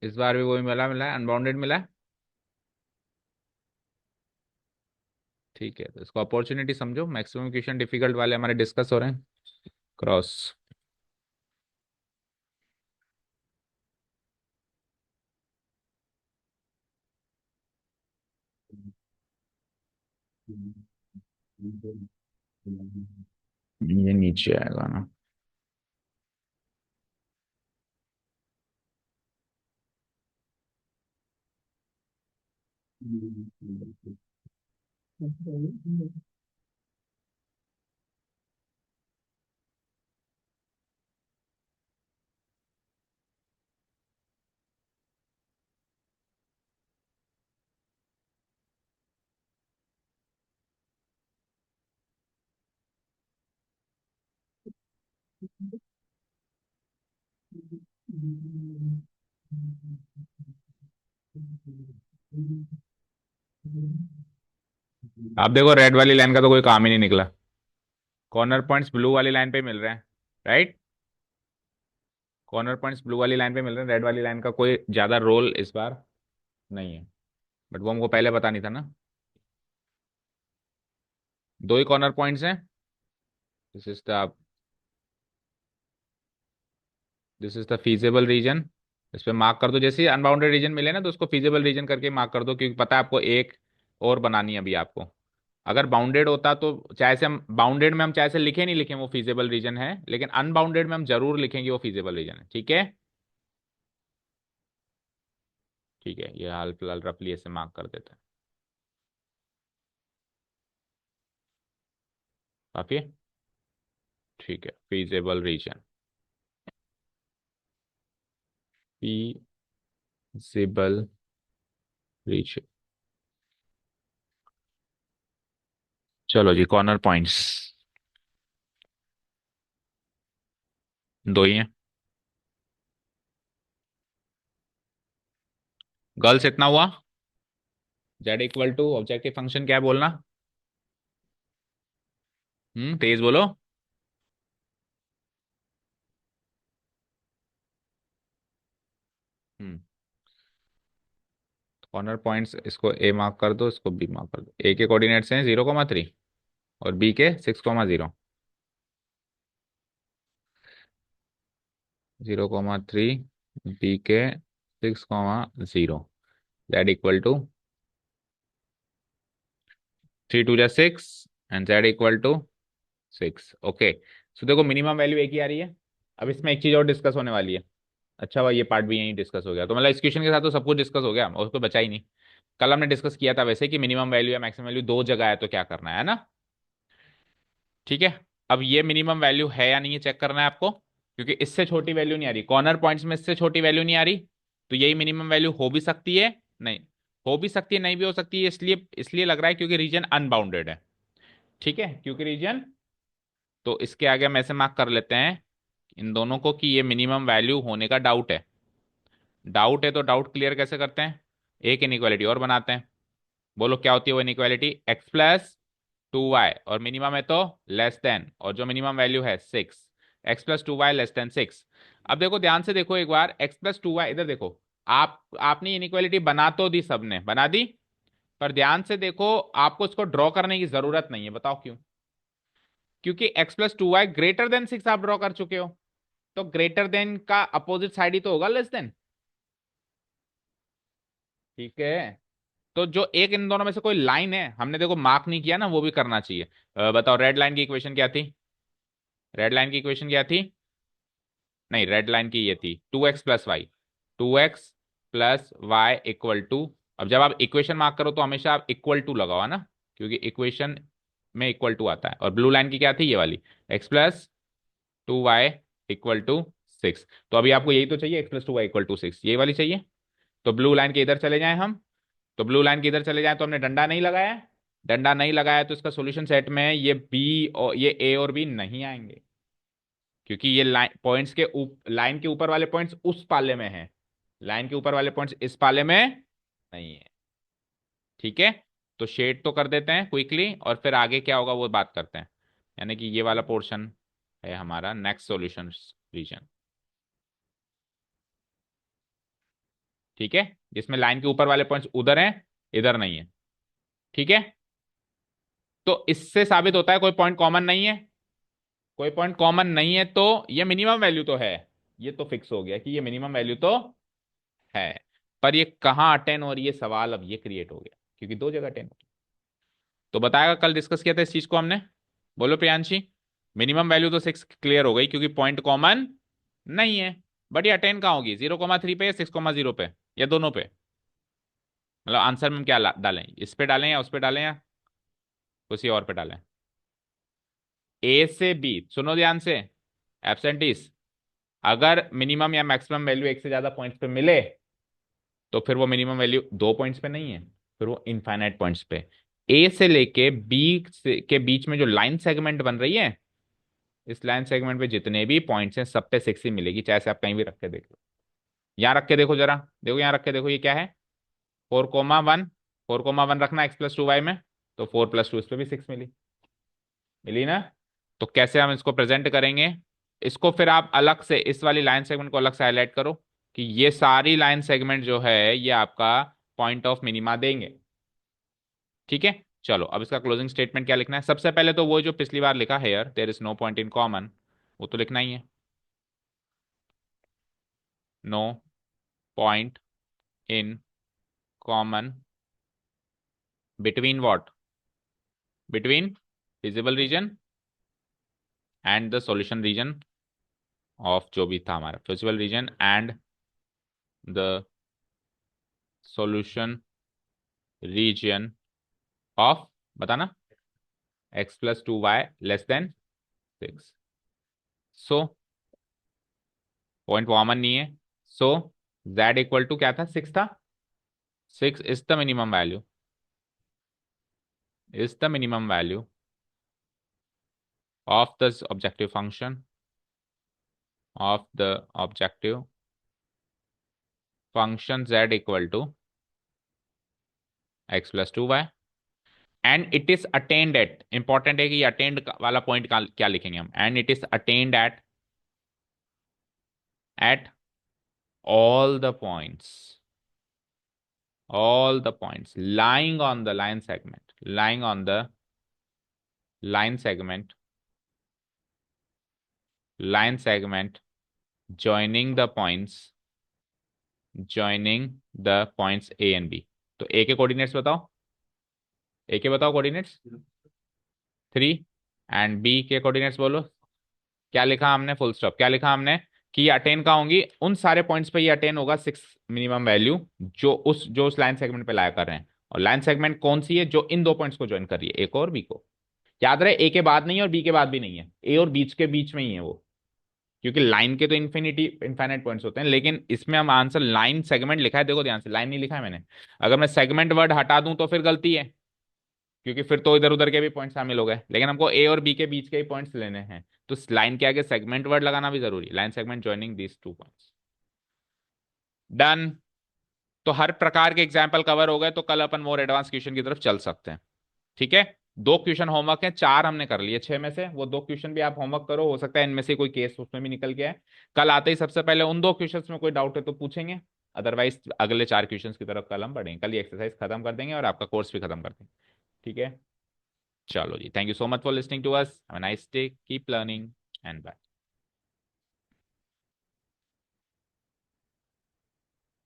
इस बार भी वही मिला मिला है, अनबाउंडेड मिला है। ठीक है, तो इसको अपॉर्चुनिटी समझो, मैक्सिमम क्वेश्चन डिफिकल्ट वाले हमारे डिस्कस हो रहे हैं। क्रॉस। ये नीचे आएगा ना। आप देखो रेड वाली लाइन का तो कोई काम ही नहीं निकला। कॉर्नर पॉइंट्स ब्लू वाली लाइन पे मिल रहे हैं, राइट। कॉर्नर पॉइंट्स ब्लू वाली लाइन पे मिल रहे हैं, रेड वाली लाइन का कोई ज्यादा रोल इस बार नहीं है। बट वो हमको पहले पता नहीं था ना। दो ही कॉर्नर पॉइंट्स हैं। This is the this is the feasible region. इस पे मार्क कर दो, जैसे ही अनबाउंडेड रीजन मिले ना तो उसको फीजेबल रीजन करके मार्क कर दो, क्योंकि पता है आपको एक और बनानी है अभी आपको। अगर बाउंडेड होता तो चाहे से हम बाउंडेड में हम चाहे से लिखे नहीं लिखें वो फीजेबल रीजन है, लेकिन अनबाउंडेड में हम जरूर लिखेंगे वो फीजेबल रीजन है। ठीक है। ठीक है, ये हाल फिलहाल रफली ऐसे मार्क कर देते हैं। काफी है? ठीक है, फीजेबल रीजन। Feasible reason. चलो जी, कॉर्नर पॉइंट्स दो ही हैं। गर्ल्स इतना हुआ। Z equal to objective function क्या है बोलना। तेज बोलो। हम्म कॉर्नर पॉइंट्स, इसको ए मार्क कर दो, इसको बी मार्क कर दो। ए के कोऑर्डिनेट्स हैं 0,3 और बी के 6,0। 0,3, बी के 6,0। Z equal to 3 2 6 and Z equal to 6। Okay. So देखो मिनिमम वैल्यू एक ही आ रही है। अब इसमें एक चीज और डिस्कस होने वाली है। अच्छा भाई, ये पार्ट भी यहीं डिस्कस हो गया, तो मतलब इस क्वेश्चन के साथ तो सब कुछ डिस्कस हो गया और उसको बचा ही नहीं। कल हमने डिस्कस किया था वैसे कि मिनिमम वैल्यू या मैक्सिमम वैल्यू दो जगह है तो क्या करना है ना। ठीक है। अब ये मिनिमम वैल्यू है या नहीं ये चेक करना है आपको, क्योंकि इससे छोटी वैल्यू नहीं आ रही, कॉर्नर पॉइंट्स में इससे छोटी वैल्यू नहीं आ रही। तो यही मिनिमम वैल्यू हो भी सकती है, नहीं हो भी सकती है, नहीं भी हो सकती है, इसलिए इसलिए लग रहा है क्योंकि रीजन अनबाउंडेड है। ठीक है, क्योंकि रीजन, तो इसके आगे हम ऐसे मार्क कर लेते हैं इन दोनों को कि ये मिनिमम वैल्यू होने का डाउट है। डाउट है तो डाउट क्लियर कैसे करते हैं, एक इनइक्वालिटी और बनाते हैं। बोलो क्या होती है वो इनइक्वालिटी, x+2y, और मिनिमम है तो लेस देन, और जो मिनिमम वैल्यू है 6। x+2y < 6। अब देखो ध्यान से देखो एक बार, x+2y इधर देखो। आपने इनइक्वालिटी बना तो दी, सबने बना दी, पर ध्यान से देखो आपको इसको ड्रॉ करने की जरूरत नहीं है। बताओ क्यों। क्योंकि x+2y < 6 आप ड्रॉ कर चुके हो। तो ग्रेटर देन का अपोजिट साइड ही तो होगा लेस देन। ठीक है। तो जो एक इन दोनों में से कोई लाइन है हमने देखो मार्क नहीं किया ना, वो भी करना चाहिए। बताओ रेड लाइन की इक्वेशन क्या थी। रेड लाइन की इक्वेशन क्या थी। नहीं, रेड लाइन की ये थी 2x+y। 2x+y इक्वल टू, अब जब आप इक्वेशन मार्क करो तो हमेशा आप इक्वल टू लगाओ, है ना, क्योंकि इक्वेशन में इक्वल टू आता है। और ब्लू लाइन की क्या थी, ये वाली, x+2y इक्वल टू 6। तो अभी आपको यही तो चाहिए, x+2y इक्वल टू 6, ये वाली चाहिए। तो ब्लू लाइन के इधर चले जाएं हम। तो ब्लू लाइन के इधर चले जाएं तो हमने डंडा नहीं लगाया है। डंडा नहीं लगाया तो इसका सॉल्यूशन सेट में ये बी और ये ए और बी नहीं आएंगे, क्योंकि ये लाइन पॉइंट्स के लाइन के ऊपर वाले पॉइंट्स उस पाले में हैं। लाइन के ऊपर वाले पॉइंट्स इस पाले में नहीं है। ठीक है। तो शेड तो कर देते हैं क्विकली और फिर आगे क्या होगा वो बात करते हैं। यानी कि ये वाला पोर्शन है हमारा नेक्स्ट सॉल्यूशन रीजन। ठीक है, जिसमें लाइन के ऊपर वाले पॉइंट्स उधर हैं, इधर नहीं है। ठीक है, तो इससे साबित होता है कोई पॉइंट कॉमन नहीं है। कोई पॉइंट कॉमन नहीं है तो ये मिनिमम वैल्यू तो है। ये तो फिक्स हो गया कि ये मिनिमम वैल्यू तो है। पर ये कहाँ अटेन हो रही है, सवाल अब ये क्रिएट हो गया, क्योंकि दो जगह अटेन। तो बताएगा, कल डिस्कस किया था इस चीज को हमने। बोलो प्रियांशी। मिनिमम वैल्यू तो 6 क्लियर हो गई, क्योंकि पॉइंट कॉमन नहीं है। बट ये अटेन कहाँ होगी, 0,3 पे या 6,0 पे, या दोनों पे? मतलब आंसर में हम क्या डालें, इस पे डालें या उस पे डालें या किसी और पे डालें? ए से बी, सुनो ध्यान से, एब्सेंटीज, अगर मिनिमम या मैक्सिमम वैल्यू एक से ज्यादा पॉइंट्स पे मिले तो फिर वो मिनिमम वैल्यू दो पॉइंट्स पे नहीं है, फिर वो इनफाइनाइट पॉइंट्स पे। ए से लेके बी से के बीच में जो लाइन सेगमेंट बन रही है, इस लाइन सेगमेंट पे जितने भी पॉइंट्स हैं सब पे 6 ही मिलेगी, चाहे से आप कहीं भी रख के देख लो। यहाँ रख के देखो जरा, देखो यहाँ रख के देखो, ये क्या है, 4,1। 4,1 रखना x+2y में, तो 4+2, इस पे भी 6 मिली। मिली ना? तो कैसे हम इसको प्रेजेंट करेंगे? इसको फिर आप अलग से, इस वाली लाइन सेगमेंट को अलग से हाईलाइट करो कि ये सारी लाइन सेगमेंट जो है ये आपका पॉइंट ऑफ मिनिमा देंगे। ठीक है, चलो अब इसका क्लोजिंग स्टेटमेंट क्या लिखना है? सबसे पहले तो वो जो पिछली बार लिखा है, यार there is no point in common, वो तो लिखना ही है। No point in common between what, between feasible region and the solution region of, जो भी था हमारा, feasible region and the solution region of, बताना, x+2y <6। सो पॉइंट कॉमन नहीं है, सो z = क्या था, 6 था। 6 is the minimum value, is the minimum value of the objective function, of the objective function z = x+2y, and it is attained at, important है कि ये attend वाला पॉइंट क्या लिखेंगे हम, and it is attained at all the points, all the points lying on the line segment, lying on the line segment, line segment joining the points, joining the points a and b। तो a के coordinates बताओ, ए के बताओ coordinates 3, and B के coordinates बोलो। क्या लिखा हमने, फुल स्टॉप, क्या लिखा हमने कि ये अटेन का होंगी उन सारे पॉइंट्स पे, ये अटेन होगा 6 मिनिमम वैल्यू, जो उस लाइन सेगमेंट पे लाया कर रहे हैं। और लाइन सेगमेंट कौन सी है, जो इन दो पॉइंट्स को ज्वाइन कर रही है, ए को और बी को। याद रहे, ए के बाद नहीं है और बी के बाद भी नहीं है, ए और बीच के बीच में ही है वो, क्योंकि लाइन के तो इनफाइनाइट पॉइंट्स होते हैं, लेकिन इसमें हम आंसर लाइन सेगमेंट लिखा है, देखो ध्यान से, लाइन नहीं लिखा है मैंने। अगर मैं सेगमेंट वर्ड हटा दूं तो फिर गलती है, क्योंकि फिर तो इधर उधर के भी पॉइंट शामिल हो गए, लेकिन हमको ए और बी के बीच के ही पॉइंट्स लेने हैं, तो लाइन के आगे सेगमेंट वर्ड लगाना भी जरूरी है, line segment joining these two points. Done. तो हर प्रकार के एग्जाम्पल कवर हो गए, तो कल अपन मोर एडवांस क्वेश्चन की तरफ चल सकते हैं। ठीक है, दो क्वेश्चन होमवर्क है, चार हमने कर लिए 6 में से, वो दो क्वेश्चन भी आप होमवर्क करो, हो सकता है इनमें से कोई केस उसमें भी निकल गया है। कल आते ही सबसे पहले उन दो क्वेश्चंस में कोई डाउट है तो पूछेंगे, अदरवाइज अगले 4 क्वेश्चंस की तरफ कल हम बढ़ेंगे, कल ये एक्सरसाइज खत्म कर देंगे और आपका कोर्स भी खत्म कर देंगे। ठीक है, चलो जी, thank you so much for listening to us, have a nice day, keep learning and bye.